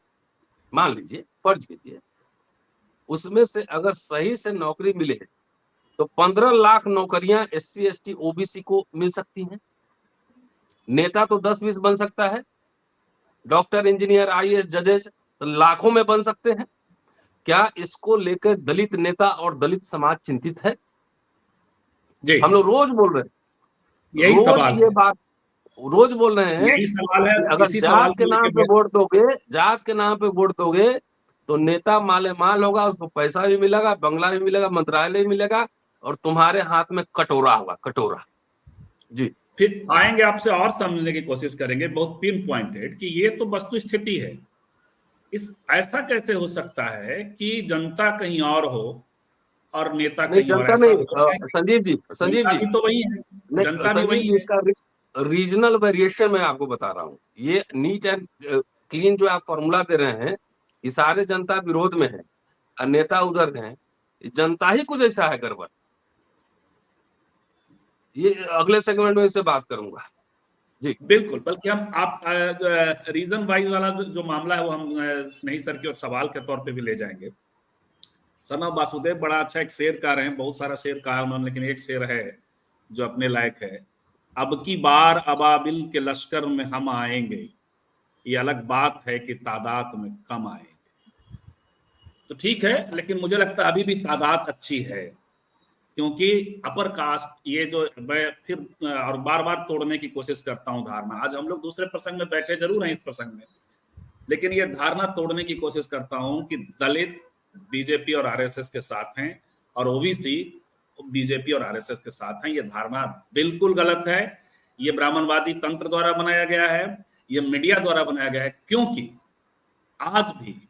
मान लीजिए, फर्ज कीजिए, उसमें से अगर सही से नौकरी मिले तो 15 लाख नौकरियां SC ST OBC को मिल सकती हैं। नेता तो 10-20 बन सकता है, डॉक्टर, इंजीनियर, IAS, जजेस तो लाखों में बन सकते हैं। क्या इसको लेकर दलित नेता और दलित समाज चिंतित है? जी, हम लोग रोज बोल रहे हैं, यही रोज सवाल ये है, बात रोज बोल रहे हैं यही सवाल है। कि अगर इसी जात सवाल के को नाम लेके पे वोट दोगे, जात के नाम पे वोट दोगे तो नेता माले माल होगा, उसको पैसा भी मिलेगा, बंगला भी मिलेगा, मंत्रालय भी मिलेगा, और तुम्हारे हाथ में कटोरा होगा, कटोरा। जी, फिर आएंगे आपसे और समझने की कोशिश करेंगे, बहुत पिन पॉइंटेड, कि ये तो वस्तु स्थिति है। ऐसा कैसे हो सकता है कि जनता कहीं और हो और नेता नहीं कहीं और? जनता ऐसा नहीं, होता है? संजीव जी, संजीव जनता जी, भी तो वही है, नहीं जनता भी संजीव वही जी, है। इसका रीजनल वेरिएशन मैं आपको बता रहा हूँ। ये नीट एंड क्लीन जो आप फॉर्मूला दे रहे हैं, ये सारे जनता विरोध में है और नेता उधर है, जनता ही कुछ ऐसा है गड़बड़। ये अगले सेगमेंट में इससे बात करूंगा। जी बिल्कुल, बल्कि हम आप रीजन वाइज वाला जो मामला है वो हम स्नेही सर के और सवाल के तौर पे भी ले जाएंगे। सनम वासुदेव बड़ा अच्छा एक शेर कह रहे हैं, बहुत सारा शेर कहा उन्होंने, लेकिन एक शेर है जो अपने लायक है। अब की बार अबाबिल के लश्कर में हम आएंगे, ये अलग बात है कि तादाद में कम आएंगे। तो ठीक है, लेकिन मुझे लगता है अभी भी तादाद अच्छी है, क्योंकि अपर कास्ट ये जो, मैं फिर और बार बार तोड़ने की कोशिश करता हूं धारणा। आज हम लोग दूसरे प्रसंग में बैठे जरूर हैं इस प्रसंग में, लेकिन ये धारणा तोड़ने की कोशिश करता हूं कि दलित बीजेपी और आरएसएस के साथ हैं और ओबीसी बीजेपी और आरएसएस के साथ हैं। ये धारणा बिल्कुल गलत है। ये ब्राह्मणवादी तंत्र द्वारा बनाया गया है, ये मीडिया द्वारा बनाया गया है, क्योंकि आज भी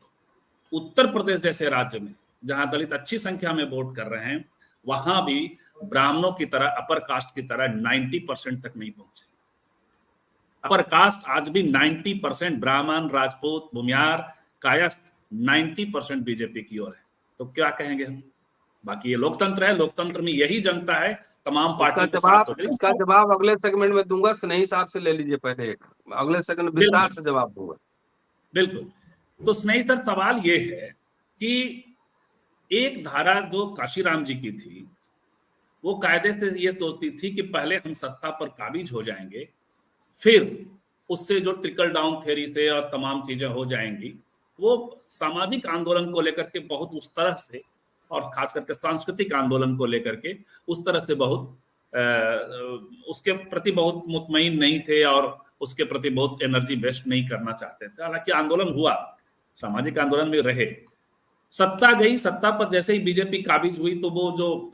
उत्तर प्रदेश जैसे राज्य में जहां दलित अच्छी संख्या में वोट कर रहे हैं, वहां भी ब्राह्मणों की तरह, अपर कास्ट की तरह 90% तक नहीं पहुंचे। अपर कास्ट आज भी 90%, ब्राह्मण, राजपूत, भूमियार, कायस्थ 90% बीजेपी की ओर है। तो क्या कहेंगे हम? बाकी ये लोकतंत्र है, लोकतंत्र में यही जनता है, तमाम पार्टियों के साथ। इसका जवाब अगले सेगमेंट में दूंगा। स्नेही साहब से ले लीजिए पहले, एक अगले सेगमेंट विस्तार से जवाब दूंगा। बिल्कुल। तो स्नेही सर, सवाल ये है कि एक धारा जो काशीराम जी की थी, वो कायदे से ये सोचती थी कि पहले हम सत्ता पर काबिज हो जाएंगे, फिर उससे जो ट्रिकल डाउन थ्योरी से और तमाम चीजें हो जाएंगी। वो सामाजिक आंदोलन को लेकर के बहुत उस तरह से, और खास करके सांस्कृतिक आंदोलन को लेकर के उस तरह से बहुत उसके प्रति बहुत मुतमईन नहीं थे और उसके प्रति बहुत एनर्जी वेस्ट नहीं करना चाहते थे। हालांकि आंदोलन हुआ, सामाजिक आंदोलन में रहे। सत्ता गई, सत्ता पर जैसे ही बीजेपी काबिज हुई तो वो जो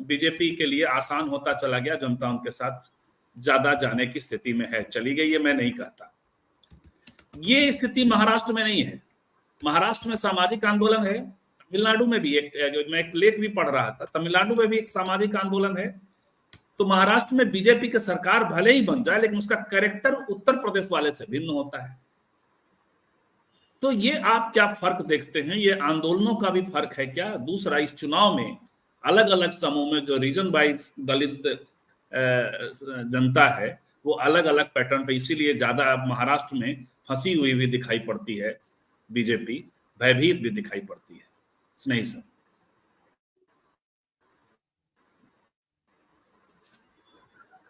बीजेपी के लिए आसान होता चला गया, जनता उनके साथ ज्यादा जाने की स्थिति में है, चली गई है, मैं नहीं कहता। ये स्थिति महाराष्ट्र में नहीं है। महाराष्ट्र में सामाजिक आंदोलन है, तमिलनाडु में भी मैं एक लेख भी पढ़ रहा था, तमिलनाडु में भी एक सामाजिक आंदोलन है। तो महाराष्ट्र में बीजेपी की सरकार भले ही बन जाए, लेकिन उसका कैरेक्टर उत्तर प्रदेश वाले से भिन्न होता है। तो ये आप क्या फर्क देखते हैं? ये आंदोलनों का भी फर्क है क्या? दूसरा, इस चुनाव में अलग अलग समूह में जो रीजन वाइज दलित जनता है, वो अलग अलग पैटर्न पे, इसीलिए ज्यादा महाराष्ट्र में फंसी हुई भी दिखाई पड़ती है बीजेपी, भयभीत भी दिखाई पड़ती है। स्नेही सर।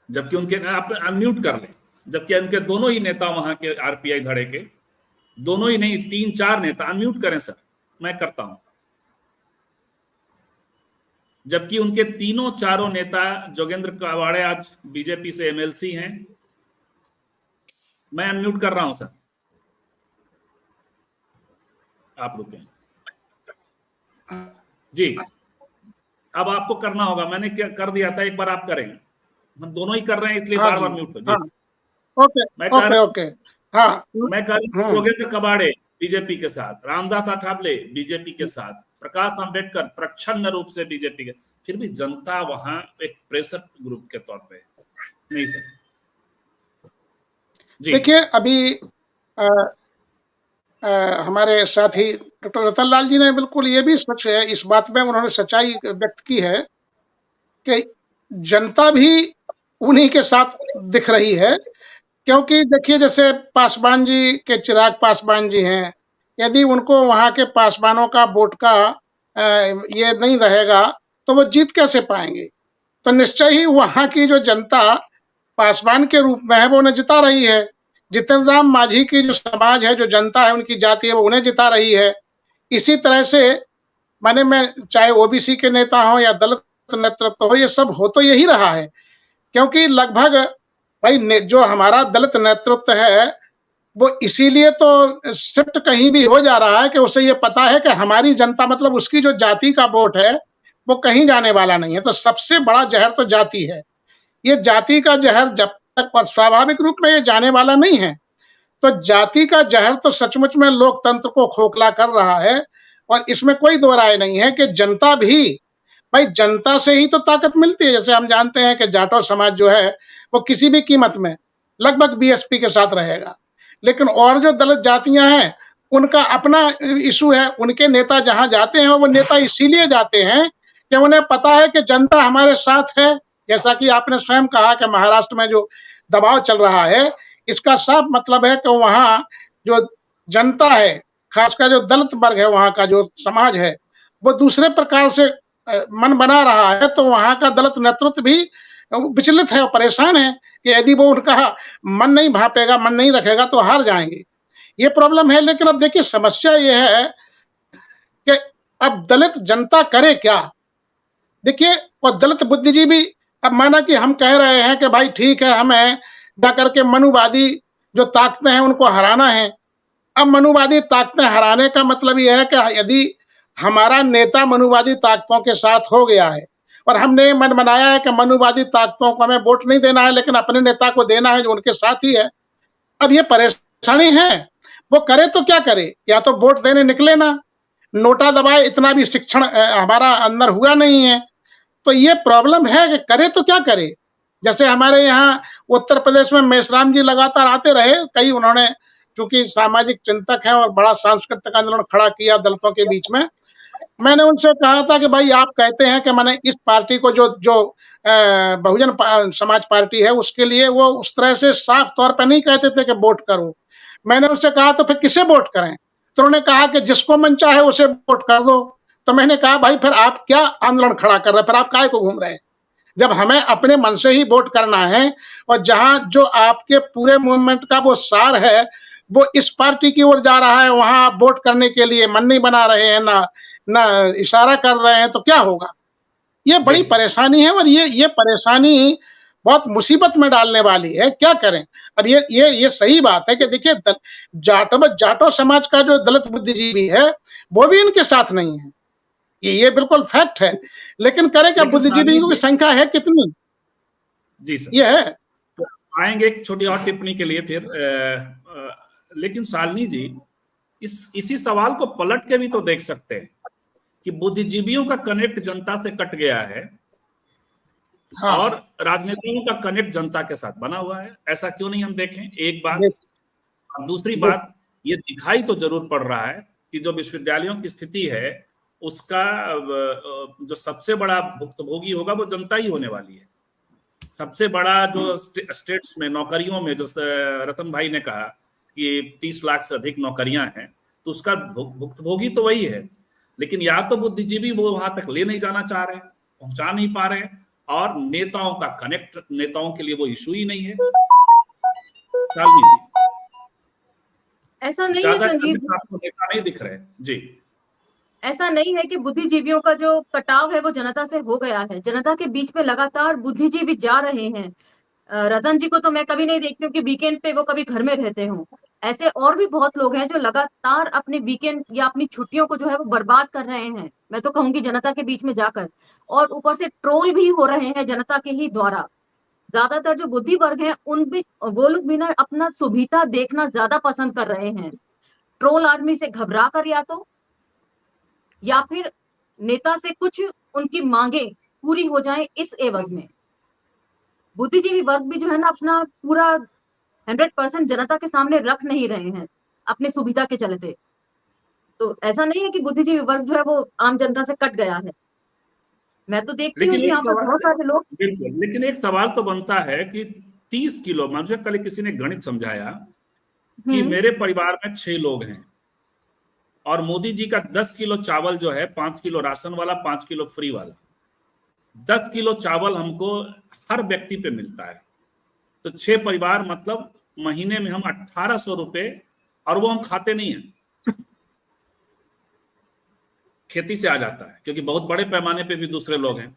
जबकि उनके, आप अनम्यूट कर लें, जबकि उनके दोनों ही नेता वहां के आरपीआई धड़े के, दोनों ही नहीं 3-4 नेता, अनम्यूट करें सर, मैं करता हूं। जबकि उनके तीनों चारों नेता, जोगेंद्र कवाड़े आज बीजेपी से एमएलसी हैं। मैं अनम्यूट कर रहा हूं सर, आप रुकें जी। अब आपको करना होगा, मैंने क्या कर दिया था, एक बार आप करें, हम दोनों ही कर रहे हैं इसलिए हाँ बार जी, बार म्यूट हो जी। हाँ, ओके मैं कह रहा ओके हाँ मैं कह रहा हूं योगेंद्र कबाड़े बीजेपी के साथ, रामदास अठावले बीजेपी के साथ, प्रकाश अंबेडकर प्रच्छन्न रूप से बीजेपी के, फिर भी जनता वहां एक प्रेशर ग्रुप के तौर पे नहीं सर जी। देखिए अभी हमारे साथी डॉक्टर रतन लाल जी ने बिल्कुल ये भी सच है, इस बात में उन्होंने सच्चाई व्यक्त की है कि जनता भी उन्हीं के साथ दिख रही है, क्योंकि देखिए जैसे पासवान जी के चिराग पासवान जी हैं, यदि उनको वहां के पासवानों का वोट का ये नहीं रहेगा तो वो जीत कैसे पाएंगे? तो निश्चय ही वहां की जो जनता पासवान के रूप में है वो उन्हें जिता रही है। जितेंद्र राम मांझी की जो समाज है, जो जनता है, उनकी जाति है, वो उन्हें जिता रही है। इसी तरह से माने मैं चाहे ओबीसी के नेता हो या दलित नेतृत्व हो, ये सब हो तो यही रहा है, क्योंकि लगभग भाई जो हमारा दलित नेतृत्व है वो इसीलिए तो शिफ्ट कहीं भी हो जा रहा है कि उसे ये पता है कि हमारी जनता मतलब उसकी जो जाति का वोट है वो कहीं जाने वाला नहीं है। तो सबसे बड़ा जहर तो जाति है। ये जाति का जहर जब तक, और स्वाभाविक रूप में ये जाने वाला नहीं है, तो जाति का जहर तो सचमुच में लोकतंत्र को खोखला कर रहा है। और इसमें कोई दो राय नहीं है कि जनता भी, भाई जनता से ही तो ताकत मिलती है। जैसे हम जानते हैं कि जाटो समाज जो है वो किसी भी कीमत में लगभग बीएसपी के साथ रहेगा, लेकिन और जो दलित जातियां हैं उनका अपना इशू है। उनके नेता जहां जाते हैं वो नेता इसीलिए जाते हैं कि उन्हें पता है कि जनता हमारे साथ है। जैसा कि आपने स्वयं कहा कि महाराष्ट्र में जो दबाव चल रहा है, इसका साफ मतलब है कि वहां जो जनता है, खासकर जो दलित वर्ग है, वहां का जो समाज है, वो दूसरे प्रकार से मन बना रहा है। तो वहां का दलित नेतृत्व भी विचलित है और परेशान है कि यदि वो उनका मन नहीं भापेगा, मन नहीं रखेगा तो हार जाएंगे। ये प्रॉब्लम है। लेकिन अब देखिए समस्या ये है कि अब दलित जनता करे क्या? देखिए और दलित बुद्धिजीवी, अब माना कि हम कह रहे हैं कि भाई ठीक है, हमें जाकर के मनुवादी जो ताकतें हैं उनको हराना है। अब मनुवादी ताकतें हराने का मतलब यह है कि यदि हमारा नेता मनुवादी ताकतों के साथ हो गया है और हमने मन बनाया है कि मनुवादी ताकतों को हमें वोट नहीं देना है, लेकिन अपने नेता को देना है जो उनके साथ ही है, अब ये परेशानी है। वो करे तो क्या करे? या तो वोट देने निकले ना, नोटा दबाए, इतना भी शिक्षण हमारा अंदर हुआ नहीं है। तो ये प्रॉब्लम है कि करे तो क्या करे? जैसे हमारे यहाँ उत्तर प्रदेश में मेश्राम जी लगातार आते रहे, कई उन्होंने चूंकि सामाजिक चिंतक हैं और बड़ा सांस्कृतिक आंदोलन खड़ा किया दलितों के बीच में। मैंने उनसे कहा था कि भाई आप कहते हैं कि मैंने इस पार्टी को जो जो बहुजन समाज पार्टी है उसके लिए, वो उस तरह से साफ तौर पर नहीं कहते थे कि वोट करो। मैंने उनसे कहा तो फिर किसे वोट करें? तो उन्होंने कहा कि जिसको मन चाहे उसे वोट कर दो। तो मैंने कहा भाई फिर आप क्या आंदोलन खड़ा कर रहे हैं, फिर आप काहे को घूम रहे हैं? जब हमें अपने मन से ही वोट करना है और जहां जो आपके पूरे मूवमेंट का वो सार है वो इस पार्टी की ओर जा रहा है, वहां आप वोट करने के लिए मन नहीं बना रहे हैं, ना इशारा कर रहे हैं, तो क्या होगा? ये बड़ी परेशानी है और ये परेशानी बहुत मुसीबत में डालने वाली है। क्या करें? अब ये सही बात है कि देखिए जाटो समाज का जो दलित बुद्धिजीवी है वो भी इनके साथ नहीं है, ये बिल्कुल फैक्ट है। लेकिन करे क्या? बुद्धिजीवियों की संख्या है कितनी? जी सर, ये है। तो आएंगे एक छोटी और टिप्पणी के लिए फिर। लेकिन शालिनी जी, इसी सवाल को पलट के भी तो देख सकते हैं कि बुद्धिजीवियों का कनेक्ट जनता से कट गया है। हाँ। और राजनेताओं का कनेक्ट जनता के साथ बना हुआ है। ऐसा क्यों नहीं हम देखें? एक बात। दूसरी बात, ये दिखाई तो जरूर पड़ रहा है कि जो विश्वविद्यालयों की स्थिति है उसका जो सबसे बड़ा भुक्तभोगी होगा वो जनता ही होने वाली है। सबसे बड़ा जो स्टेट्स में नौकरियों में, जो रतन भाई ने कहा कि 30 लाख से अधिक नौकरियां हैं, तो उसका भुक्तभोगी तो वही है। लेकिन या तो बुद्धिजीवी वो वहां तक ले नहीं जाना चाह रहे, पहुंचा नहीं पा रहे, और नेताओं का कनेक्ट, नेताओं के लिए वो इशू ही नहीं है। शालिनी जी, ऐसा नहीं है संजीव, आपको नेता नहीं दिख रहे जी। ऐसा नहीं है कि बुद्धिजीवियों का जो कटाव है वो जनता से हो गया है। जनता के बीच में लगातार बुद्धिजीवी जा रहे हैं। रतन जी को तो मैं कभी नहीं देखती हूँ कि वीकेंड पे वो कभी घर में रहते हों। ऐसे और भी बहुत लोग हैं जो लगातार अपने वीकेंड या अपनी छुट्टियों को जो है वो बर्बाद कर रहे हैं, मैं तो कहूंगी जनता के बीच में जाकर, और ऊपर से ट्रोल भी हो रहे हैं जनता के ही द्वारा। ज्यादातर जो बुद्धि वर्ग है वो लोग भी ना अपना सुविधा देखना ज्यादा पसंद कर रहे हैं, ट्रोल आदमी से घबरा कर या फिर नेता से कुछ उनकी मांगे पूरी हो जाए इस एवज में। बुद्धिजीवी वर्ग भी जो है ना अपना पूरा 100% जनता के सामने रख नहीं रहे हैं अपनी सुविधा के चलते। तो ऐसा नहीं है कि बुद्धिजीवी वर्ग जो है वो आम जनता से कट गया है। मैं तो देखती हूँ लेकिन कि एक यहाँ पर बहुत सारे लोग बिल्कुल, लेकिन एक सवाल तो बनता है कि 30 किलो, मुझे कल किसी ने गणित समझाया कि मेरे परिवार में 6 लोग हैं और मोदी जी का 10 किलो चावल जो है, 5 किलो राशन वाला, 5 किलो फ्री वाला, 10 किलो चावल हमको हर व्यक्ति पे मिलता है। तो 6 परिवार मतलब महीने में हम 1800 रुपए, और वो हम खाते नहीं है, खेती से आ जाता है, क्योंकि बहुत बड़े पैमाने पे भी दूसरे लोग हैं।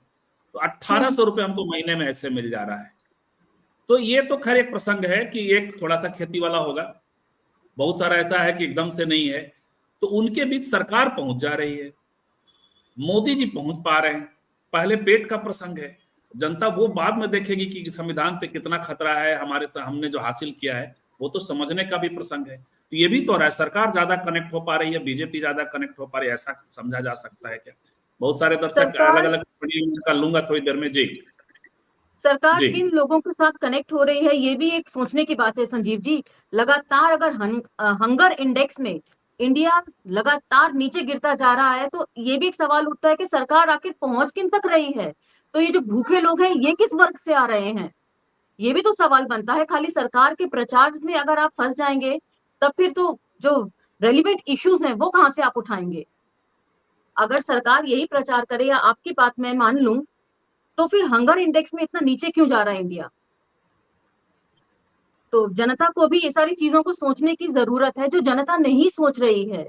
तो 1800 रुपए हमको महीने में ऐसे मिल जा रहा है। तो ये तो खैर एक प्रसंग है कि एक थोड़ा सा खेती वाला होगा, बहुत सारा ऐसा है कि एकदम से नहीं है, तो उनके बीच सरकार पहुंच जा रही है, मोदी जी पहुंच पा रहे हैं। पहले पेट का प्रसंग है, जनता वो बाद में देखेगी कि संविधान पे कितना खतरा है, हमने जो हासिल किया है वो तो समझने का भी प्रसंग है। तो ये भी तो रहा है, सरकार ज्यादा कनेक्ट हो पा रही है, बीजेपी ज्यादा कनेक्ट हो पा रही है, ऐसा समझा जा सकता है क्या? बहुत सारे दर्शक अलग अलग कर लूंगा थोड़ी देर में। जी, सरकार किन लोगों के साथ कनेक्ट हो रही है, ये भी एक सोचने की बात है संजीव जी। लगातार अगर हंगर इंडेक्स में इंडिया लगातार नीचे गिरता जा रहा है, तो ये भी एक सवाल उठता है कि सरकार आखिर पहुंच किन तक रही है। तो ये जो भूखे लोग हैं ये किस वर्ग से आ रहे हैं, ये भी तो सवाल बनता है। खाली सरकार के प्रचार में अगर आप फंस जाएंगे, तब फिर तो जो रेलिवेंट इश्यूज हैं वो कहां से आप उठाएंगे। अगर सरकार यही प्रचार करे या आपकी बात मैं मान लूं, तो फिर हंगर इंडेक्स में इतना नीचे क्यों जा रहा है इंडिया। तो जनता को भी ये सारी चीजों को सोचने की जरूरत है, जो जनता नहीं सोच रही है।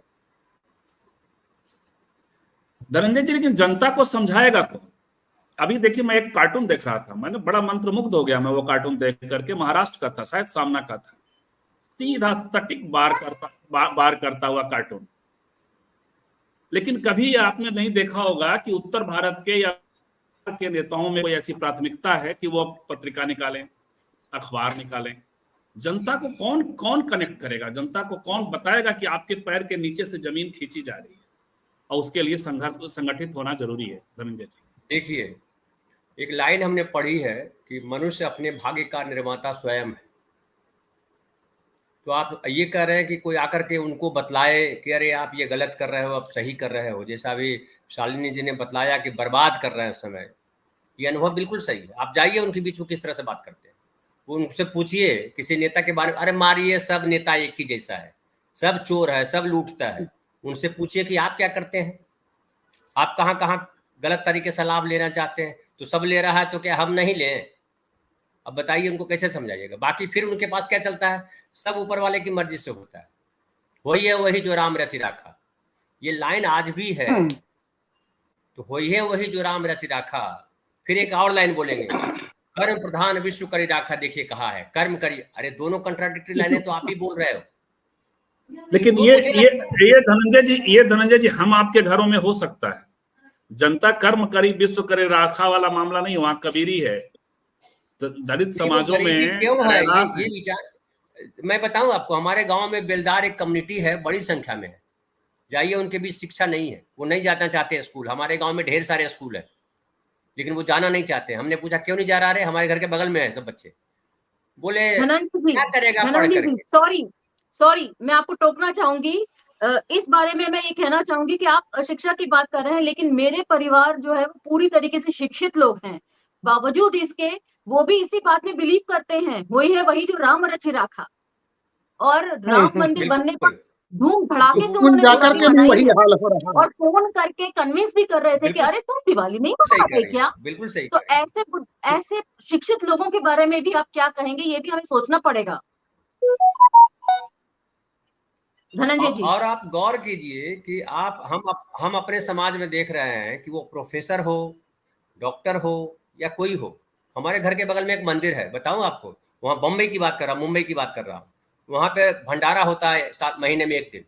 धनंजय जी, लेकिन जनता को समझाएगा कौन? अभी देखिए, मैं एक कार्टून देख रहा था, मैंने बड़ा मंत्रमुग्ध हो गया मैं वो कार्टून देख करके। महाराष्ट्र का था, शायद सामना का था, सीधा सटीक बार करता हुआ कार्टून। लेकिन कभी आपने नहीं देखा होगा कि उत्तर भारत के या के नेताओं में कोई ऐसी प्राथमिकता है कि वो पत्रिका निकालें, अखबार निकालें। जनता को कौन कौन कनेक्ट करेगा, जनता को कौन बताएगा कि आपके पैर के नीचे से जमीन खींची जा रही है, और उसके लिए संगठित होना जरूरी है। धनंजय जी, देखिए, एक लाइन हमने पढ़ी है कि मनुष्य अपने भाग्य का निर्माता स्वयं है। तो आप ये कह रहे हैं कि कोई आकर के उनको बतलाए कि अरे आप ये गलत कर रहे हो, आप सही कर रहे हो, जैसा अभी शालिनी जी ने बतलाया कि बर्बाद कर रहे हैं समय। ये अनुभव बिल्कुल सही है। आप जाइए उनके बीच, वो किस तरह से बात करते हैं, वो उनसे पूछिए किसी नेता के बारे में। अरे मारिए, सब नेता एक ही जैसा है, सब चोर है, सब लूटता है। उनसे पूछिए कि आप क्या करते हैं, आप कहाँ कहाँ गलत तरीके से लाभ लेना चाहते हैं। तो सब ले रहा है तो क्या हम नहीं लें? अब बताइए उनको कैसे समझाइएगा। बाकी फिर उनके पास क्या चलता है, सब ऊपर वाले की मर्जी से होता है, वही है वही जो राम रचि राखा। ये लाइन आज भी है, तो वही है वही जो राम रचि राखा। फिर एक और लाइन बोलेंगे, कर्म प्रधान विश्व करी राखा। देखिए कहा है कर्म करिए। अरे दोनों कंट्राडिक्टरी लाइनें तो आप ही बोल रहे हो। लेकिन तो ये धनंजय जी हम आपके घरों में हो सकता है, जनता कर्म करी विश्व करे राखा वाला मामला नहीं, वहां कबीरी है। दलित समाजों में क्यों है ये विचार? मैं बताऊं आपको, हमारे गांव में बेलदार एक कम्युनिटी है, बड़ी संख्या में है। जाइए, उनके बीच शिक्षा नहीं है, वो नहीं जाना चाहते स्कूल। हमारे गांव में ढेर सारे स्कूल है, लेकिन वो जाना नहीं चाहते। हमने पूछा क्यों नहीं जा रहा है, हमारे घर के बगल में है सब बच्चे। बोले क्या करेगा पढ़ करके। सॉरी, मैं आपको टोकना चाहूंगी। इस बारे में मैं ये कहना चाहूंगी कि आप शिक्षा की बात कर रहे हैं, लेकिन मेरे परिवार जो है वो पूरी तरीके से शिक्षित लोग हैं। बावजूद इसके वो भी इसी बात में बिलीव करते हैं, वही है वही जो राम रचि राखा। और राम मंदिर बनने पर धूम धड़ाके से उन्होंने जाकर के दिवाली वही मनाई हाल हो रहा है। और फोन करके कन्विंस भी कर रहे थे कि अरे तुम दिवाली नहीं मनाओगे क्या। बिल्कुल सही। तो ऐसे शिक्षित लोगों के बारे में भी आप क्या कहेंगे, ये भी हमें सोचना पड़ेगा। धनंजय जी, और आप गौर कीजिए कि हम अपने समाज में देख रहे हैं कि वो प्रोफेसर हो, डॉक्टर हो या कोई हो। हमारे घर के बगल में एक मंदिर है, बताऊं आपको, वहां बम्बई की बात कर रहा हूं, मुंबई की बात कर रहा हूं। वहां पे भंडारा होता है 7 महीने में 1 दिन।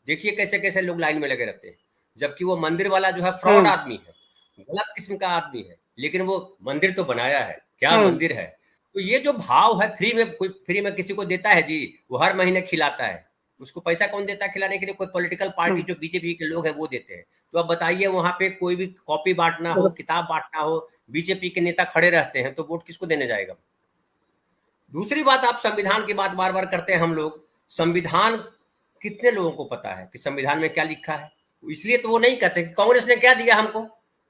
देखिए कैसे कैसे लोग लाइन में लगे रहते हैं, जबकि वो मंदिर वाला जो है फ्रॉड आदमी है, गलत किस्म का आदमी है, लेकिन वो मंदिर तो बनाया है, क्या मंदिर है। तो ये जो भाव है, फ्री में किसी को देता है जी, वो हर महीने खिलाता है, उसको पैसा कौन देता है खिलाने के लिए? कोई पॉलिटिकल पार्टी जो बीजेपी के लोग हैं वो देते हैं। तो अब बताइए, वहां पे कोई भी कॉपी बांटना हो, किताब बांटना हो, बीजेपी के नेता खड़े रहते हैं, तो वोट किसको देने जाएगा? दूसरी बात, आप संविधान की बात बार बार करते हैं हम लोग। संविधान कितने लोगों को पता है कि संविधान में क्या लिखा है? इसलिए तो वो नहीं कहते कि कांग्रेस ने क्या दिया हमको,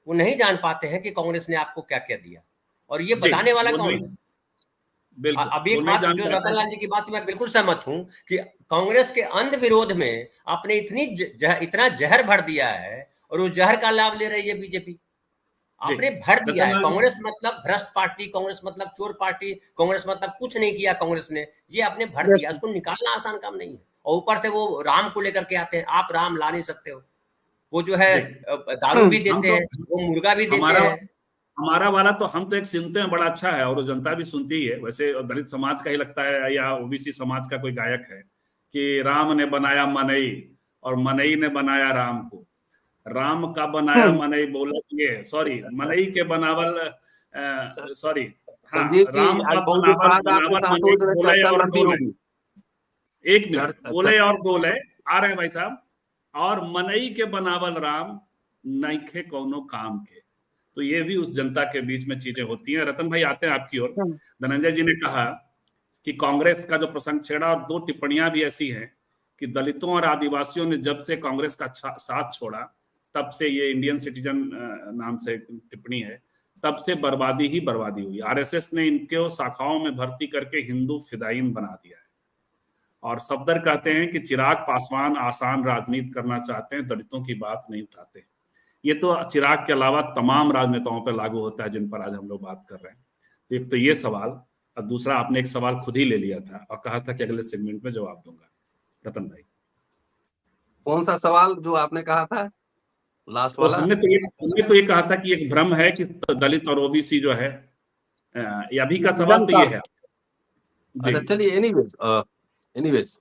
वो नहीं जान पाते हैं कि कांग्रेस ने आपको क्या क्या दिया, और ये बताने वाला कौन है? बिल्कुल, अब एक बात जो रतनलाल जी की बात से मैं बिल्कुल सहमत हूं कि कांग्रेस के अंध विरोध में आपने इतना जहर भर दिया है, और उस जहर का लाभ ले रही है बीजेपी। आपने भर दिया है, कांग्रेस मतलब भ्रष्ट पार्टी, कांग्रेस मतलब चोर पार्टी, कांग्रेस मतलब कुछ नहीं किया कांग्रेस ने, ये आपने भर दिया। उसको निकालना आसान काम नहीं है। और ऊपर से वो राम को लेकर के आते हैं, आप राम ला नहीं सकते हो। वो जो है दारू भी देते हैं, वो मुर्गा भी देते हैं। हमारा वाला तो हम तो एक सुनते हैं बड़ा अच्छा है, और जनता भी सुनती ही है। वैसे दलित समाज का ही लगता है, या ओबीसी समाज का कोई गायक है कि राम ने बनाया मनई और मनई ने बनाया राम को, राम का बनाया मनई बोला ये, सॉरी, मनई के बनावल, सॉरी, हाँ, राम का बनावल मनई बोले और डोले, एक मिनट, बोले और डोले आ रहे हैं भाई साहब, और मनई के बनावल राम नइखे कौनो काम के। तो ये भी उस जनता के बीच में चीजें होती हैं। रतन भाई आते हैं आपकी ओर। धनंजय जी ने कहा कि कांग्रेस का जो प्रसंग छेड़ा, और 2 टिप्पणियां भी ऐसी हैं कि दलितों और आदिवासियों ने जब से कांग्रेस का साथ छोड़ा, तब से, ये इंडियन सिटीजन नाम से टिप्पणी है, तब से बर्बादी ही बर्बादी हुई। आरएसएस ने इनके शाखाओं में भर्ती करके हिंदू फिदायीन बना दिया है। और सफदर कहते हैं कि चिराग पासवान आसान राजनीति करना चाहते हैं, दलितों की बात नहीं उठाते। ये तो चिराग के अलावा तमाम राजनेताओं पर लागू होता है जिन पर आज हम लोग बात कर रहे हैं। तो एक तो ये सवाल, और दूसरा आपने एक सवाल खुद ही ले लिया था और कहा था कि अगले सेगमेंट में जवाब दूंगा। रतन भाई, कौन सा सवाल जो आपने कहा था लास्ट वाला? हमने तो ये कहा था कि एक भ्रम है कि दलित और ओबीसी जो है, अभी का सवाल तो ये है। अच्छा, चलिए, एनीवेज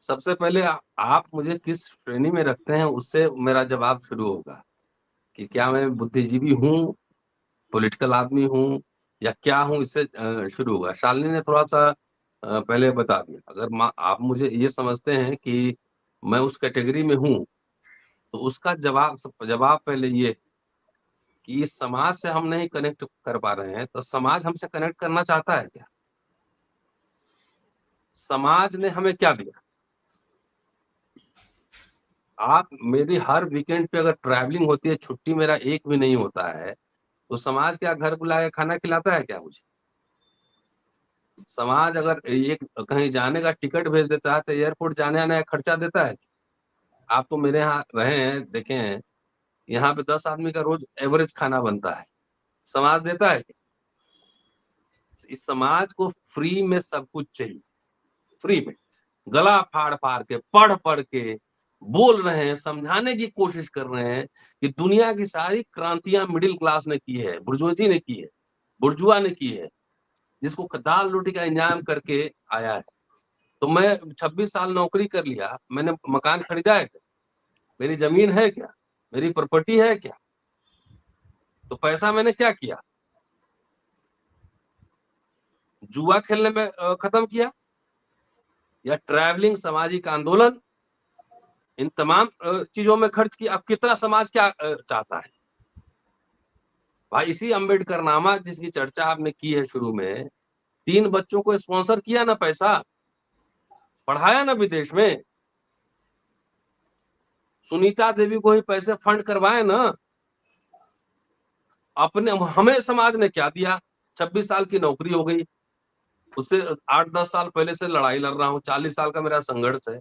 सबसे पहले आप मुझे किस श्रेणी में रखते हैं, उससे मेरा जवाब शुरू होगा कि क्या मैं बुद्धिजीवी हूँ, पॉलिटिकल आदमी हूँ, या क्या हूँ, इससे शुरू होगा। शालिनी ने थोड़ा सा पहले बता दिया। अगर आप मुझे ये समझते हैं कि मैं उस कैटेगरी में हूँ, तो उसका जवाब पहले ये कि इस समाज से हम नहीं कनेक्ट कर पा रहे हैं, तो समाज हमसे कनेक्ट करना चाहता है क्या? समाज ने हमें क्या दिया? आप मेरी हर वीकेंड पे अगर ट्रैवलिंग होती है, छुट्टी मेरा एक भी नहीं होता है, तो समाज क्या घर बुलाया खाना खिलाता है क्या मुझे? समाज अगर एक कहीं जाने का टिकट भेज देता है, तो एयरपोर्ट जाने आने का खर्चा देता है? आप तो मेरे यहाँ रहे हैं, देखे हैं, यहाँ पे 10 आदमी का रोज एवरेज खाना बनता है, समाज देता है? इस समाज को फ्री में सब कुछ चाहिए, फ्री में गला फाड़ फाड़ के, पढ़ पढ़ के बोल रहे हैं, समझाने की कोशिश कर रहे हैं कि दुनिया की सारी क्रांतियां मिडिल क्लास ने की है, बुर्जुआजी ने की है, बुर्जुआ ने की है, जिसको दाल रोटी का इंतजाम करके आया है। तो मैं 26 साल नौकरी कर लिया, मैंने मकान खरीदा है क्या? मेरी जमीन है क्या? मेरी प्रॉपर्टी है क्या? तो पैसा मैंने क्या किया? जुआ खेलने में खत्म किया, या ट्रैवलिंग, सामाजिक आंदोलन, इन तमाम चीजों में खर्च किया? अब कितना समाज क्या चाहता है भाई? इसी अम्बेडकर नामा जिसकी चर्चा आपने की है शुरू में, 3 बच्चों को स्पॉन्सर किया ना, पैसा पढ़ाया ना विदेश में, सुनीता देवी को ही पैसे फंड करवाए ना। अपने हमें समाज ने क्या दिया? 26 साल की नौकरी हो गई, उससे 8-10 साल पहले से लड़ाई लड़ रहा हूं, 40 साल का मेरा संघर्ष है।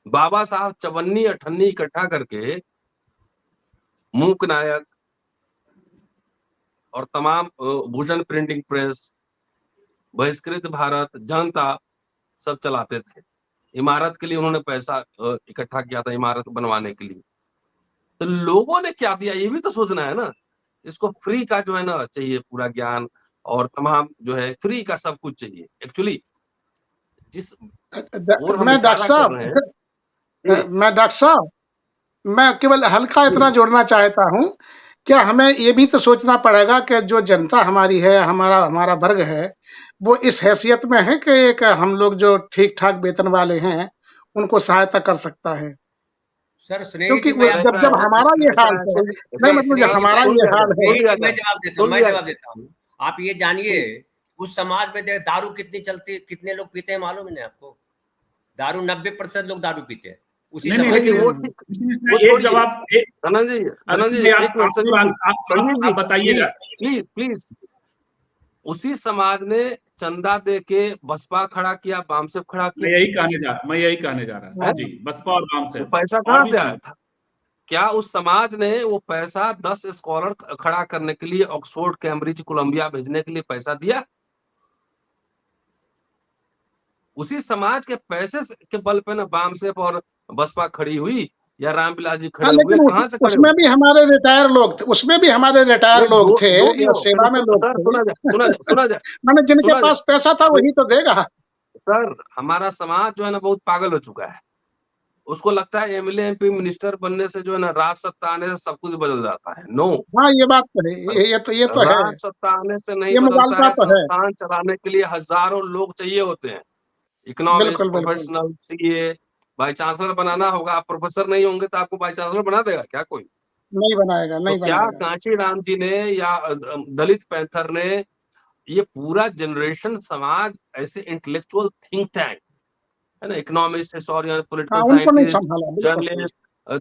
बाबा साहब चवन्नी अठन्नी इकट्ठा करके मूक नायक और तमाम भूषण प्रिंटिंग प्रेस, बहिष्कृत भारत, जनता सब चलाते थे। इमारत के लिए उन्होंने पैसा इकट्ठा किया था, इमारत बनवाने के लिए। तो लोगों ने क्या दिया, ये भी तो सोचना है ना। इसको फ्री का जो है ना चाहिए, पूरा ज्ञान और तमाम जो है फ्री का सब कुछ चाहिए। एक्चुअली जिस और हम मैं इशारा डॉक्टर कर साहब रहे हैं मैं डॉक्टर साहब मैं केवल हल्का इतना जोड़ना चाहता हूँ, क्या हमें ये भी तो सोचना पड़ेगा कि जो जनता हमारी है, हमारा हमारा वर्ग है, वो इस हैसियत में है कि एक हम लोग जो ठीक-ठाक वेतन वाले हैं, उनको सहायता कर सकता है। सर स्नेही क्योंकि जी मैं सर जब ऐसा जब है हमारा ये ऐसा हाल है है, सुन नहीं मतलब जब स्नेही जी हमारा सुन ये लिया हाल है, सुन लिया मैं जवाब देता हूँ, सुन मैं लिया जवाब देता हूँ। आप ये जानिए उस समाज में दारू कितनी चलती, कितने लोग पीते हैं मालूम है आपको? दारू 90% लोग दारू पीते हैं उसी नहीं नहीं, समाज लेकिन में। वो हुँ, ठीक लेकिन इसमें वो एक छोड़िए जवाब धनंजय अरविंद धनंजय भाई एक मिनट संजीव जी संजीव जी आप बताइएगा। प्लीज प्लीज उसी समाज ने चंदा दे के बसपा खड़ा किया, बामसेफ खड़ा मैं किया यही कहने जा रहा था है, जी, बसपा और वाम से वो पैसा और कहाँ भी से आया था? क्या उस समाज ने वो पैसा 10 स्कॉलर खड़ा करने के लिए ऑक्सफोर्ड, कैम्ब्रिज, कोलंबिया भेजने के लिए पैसा दिया? उसी समाज के पैसे के बल पे ना बामसेफ और बसपा खड़ी हुई या रामविलास जी हाँ, खड़े हुए, लेकिन कहाँ से खड़े उसमें हुए? भी हमारे रिटायर लोग थे, उसमें भी हमारे रिटायर नहीं लोग जो थे जो भी या हो सेवा में लोग सर थे। सुना जाए माने जिनके सुना जाए पास पैसा था अभी वही तो देगा। सर हमारा समाज जो है ना बहुत पागल हो चुका है। उसको लगता है एमएलए, एमपी, मिनिस्टर बनने से जो है ना राज सत्ता आने से सब कुछ बदल जाता है। नो, हाँ, ये बात तो है। ये तो है। राज सत्ता आने से नहीं ये बदलता मुगालता है। तो है। संस्थान चलाने के लिए हज़ारों लोग चाहिए होते हैं। इकोनॉमिस्ट, बिल्कुल, बिल्कुल। प्रोफेशनल, सीए, वाइस चांसलर बनाना होगा। आप प्रोफेसर नहीं होंगे तो आपको वाइस चांसलर बना देगा क्या कोई? नहीं बनाएगा, तो नहीं क्या बनाएगा। कांशीराम जी ने या दलित पैंथर ने ये पूरा जनरेशन समाज ऐसे इंटेलेक्चुअल थिंक टैंक है ना, इकोनॉमिस्ट, हिस्टोरियन, हाँ, पॉलिटिकल उनको नहीं साइंटिस्ट, संभाला, बिल्कुल। जर्नलिस्ट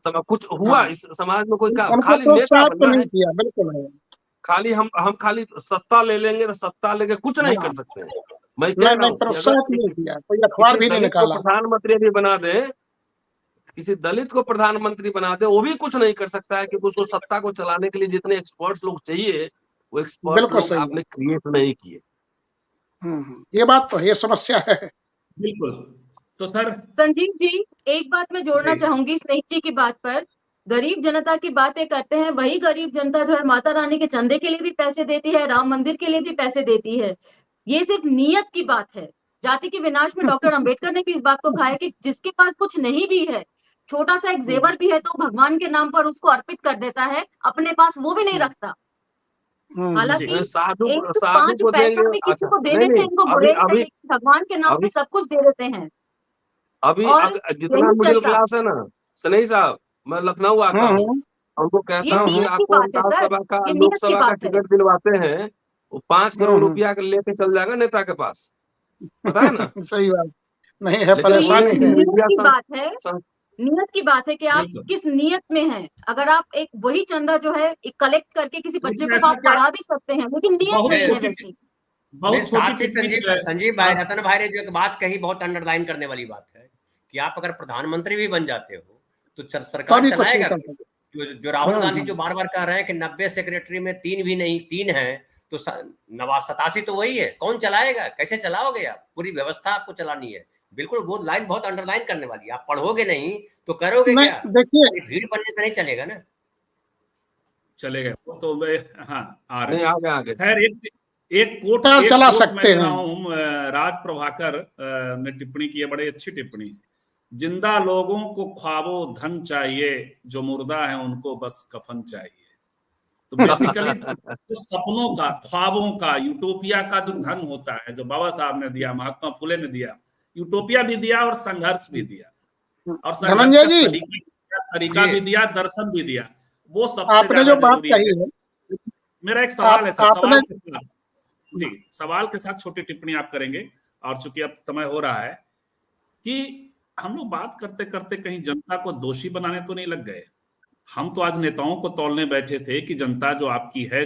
तब कुछ हुआ हाँ, इस समाज में? कोई उनको खाली नेता प्रोत्साहित तो बनना नहीं है, किया, बिल्कुल है। खाली हम खाली सत्ता ले लेंगे तो सत्ता लेके कुछ नहीं हाँ, कर सकते हैं। मैं कह नहीं, रहा नहीं हूँ कि अगर प्रोत्साहित नहीं किया, कोई अखबार किसी भी नहीं दलित को निकाला। प्रधानमंत्री भी बना दे, किसी दलित को प्रधानमंत्री बना दे, वो भी कुछ नहीं कर सकता है क्योंकि उसको सत्ता को चलाने के लिए जितने एक्सपर्ट्स लोग चाहिए वो एक्सपर्ट बिल्कुल लोग सही आपने बात। क्रिएट नहीं किए। ये बात तो है, ये समस्या है। बिल्कुल। तो सर संजीव जी, एक बात मैं जोड़ना जी चाहूंगी स्नेही जी की बात पर। गरीब जनता की बातें करते हैं, वही गरीब जनता जो है माता रानी के चंदे के लिए भी पैसे देती है, राम मंदिर के लिए भी पैसे देती है। ये सिर्फ नीयत की बात है। जाति के विनाश में डॉक्टर अंबेडकर ने भी इस बात को कहा है कि जिसके पास कुछ नहीं भी है, छोटा सा एक जेवर भी है तो भगवान के नाम पर उसको अर्पित कर देता है, अपने पास वो भी नहीं रखता। जी हालांकि साधु एक साधु 5 को पैसा देंगे। भी किसी अच्छा को नहीं देने से नहीं इनको अभी गुरेज है, अभी लेकिन भगवान के नाम पे अभी सब कुछ दे देते हैं। अभी और जितना यही मिडिल चलता, क्लास है ना, सनई साहब, मैं लखनऊ आता हूँ, उनको कहता ये हूँ कि नियत की आपको बात है सर, विधानसभा का, ये नियत की लोकसभा का बात है। टिकट दिलवाते हैं, वो 5 करोड़ रुपया लेके चल जाएगा नेता के पास, पता है ना? सही बात। नहीं है, लेकिन तो ये परेशानी उन्हीं है। नियत मीडिया की बात है, सं, नियत की बात है कि आप बिल्कुल। किस नियत में हैं। अगर आप एक वही चंदा जो है कलेक्ट करके किसी बच्चे लेकिन को ऐसा आप क्या पढ़ा भी सकते हैं, लेकिन नियत बहुत नहीं है मैं वैसी। बहुत छोटी साथ ही टिप्पणी संजीव भाई, रतन भाई ने जो एक बात कही बहुत अंडरलाइन करने वाली बात है कि आप अगर प्रधानमंत्री भी बन जाते हो तो सरकार तभी कुछ चलाएगा। निकल सके। जो राहुल गांधी जो बार बार कह रहे हैं कि 90 सेक्रेटरी में 3 भी नहीं, 3 हैं, तो 87 तो वही है। कौन चलाएगा? कैसे चलाओगे आप? पूरी व्यवस्था आपको चलानी है। बिल्कुल वो लाइन बहुत अंडरलाइन करने वाली है। आप पढ़ोगे नहीं तो करोगे क्या? देखिए भीड़ बनने से नहीं चलेगा ना। चले गए तो वे हाँ आ रहे नहीं हैं। आगे खैर एक कोट चला मैं सकते दे रहा हैं। हूँ। राज प्रभाकर ने टिप्पणी की है, बड़ी अच्छी टिप्पणी। जिंदा लोगों को ख्वाबो धन चाहिए, जो मुर्दा है उनको बस कफन चाहिए। तो बेसिकली तो सपनों का, ख्वाबों का, यूटोपिया का जो धन होता है, जो बाबा साहब ने दिया, महात्मा फुले ने दिया, यूटोपिया भी दिया और संघर्ष भी दिया, और संघर्ष धनंजय का जी, तरीका भी दिया, दर्शन भी दिया। वो सबसे आपने ज्यादा जो बात जरूरी कही है, मेरा एक सवाल है सर, आपने सवाल के साथ जी, सवाल के साथ छोटी टिप्पणी आप करेंगे, और चूंकि अब समय हो रहा है कि हम लोग बात करते करते कहीं जनता को दोषी बनाने तो नहीं लग गए। हम तो आज नेताओं को तौलने बैठे थे कि जनता जो आपकी है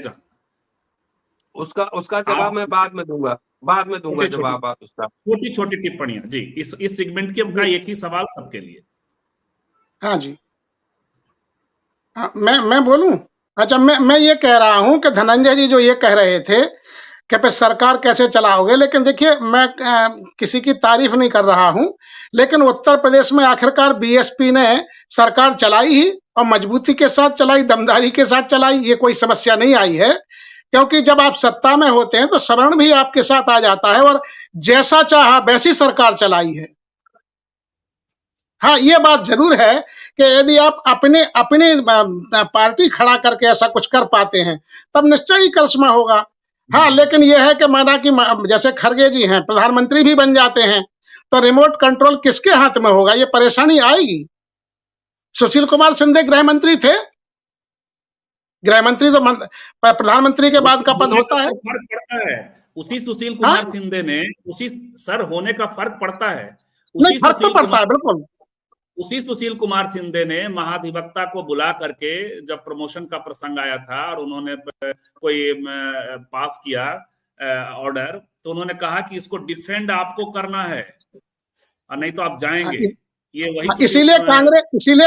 उसका जवाब मैं बाद में दूंगा जवाब आप उसका। छोटी छोटी टिप्पणियां जी, इस सेगमेंट के का एक ही सवाल सबके लिए। हाँ जी, हाँ, मैं बोलूं? अच्छा, मैं ये कह रहा हूं कि धनंजय जी जो ये कह रहे थे कि पे सरकार कैसे चलाओगे, लेकिन देखिए मैं किसी की तारीफ नहीं कर रहा हूं, लेकिन उत्तर प्रदेश में आखिरकार बीएसपी ने सरकार चलाई ही, और मजबूती के साथ चलाई, दमदारी के साथ चलाई। ये कोई समस्या नहीं आई है, क्योंकि जब आप सत्ता में होते हैं तो शरण भी आपके साथ आ जाता है, और जैसा चाहा वैसी सरकार चलाई है। हाँ, ये बात जरूर है कि यदि आप अपने अपने पार्टी खड़ा करके ऐसा कुछ कर पाते हैं तब निश्चय ही करिश्मा होगा। हाँ, लेकिन यह है कि माना कि जैसे खड़गे जी हैं, प्रधानमंत्री भी बन जाते हैं, तो रिमोट कंट्रोल किसके हाथ में होगा? ये परेशानी आएगी। सुशील कुमार शिंदे गृह मंत्री थे। गृह मंत्री तो प्रधानमंत्री के बाद का पद होता है। फर्क पड़ता है। उसी सुशील हाँ? कुमार शिंदे ने उसी सर होने का फर्क पड़ता है। नहीं, फर्क तो पड़ता है, बिल्कुल। उसी सुशील कुमार शिंदे ने महाधिवक्ता को बुला करके जब प्रमोशन का प्रसंग आया था और उन्होंने कोई पास किया ऑर्डर, तो उन्होंने कहा कि इसको डिफेंड आपको करना है और नहीं तो आप जाएंगे। ये वही इसीलिए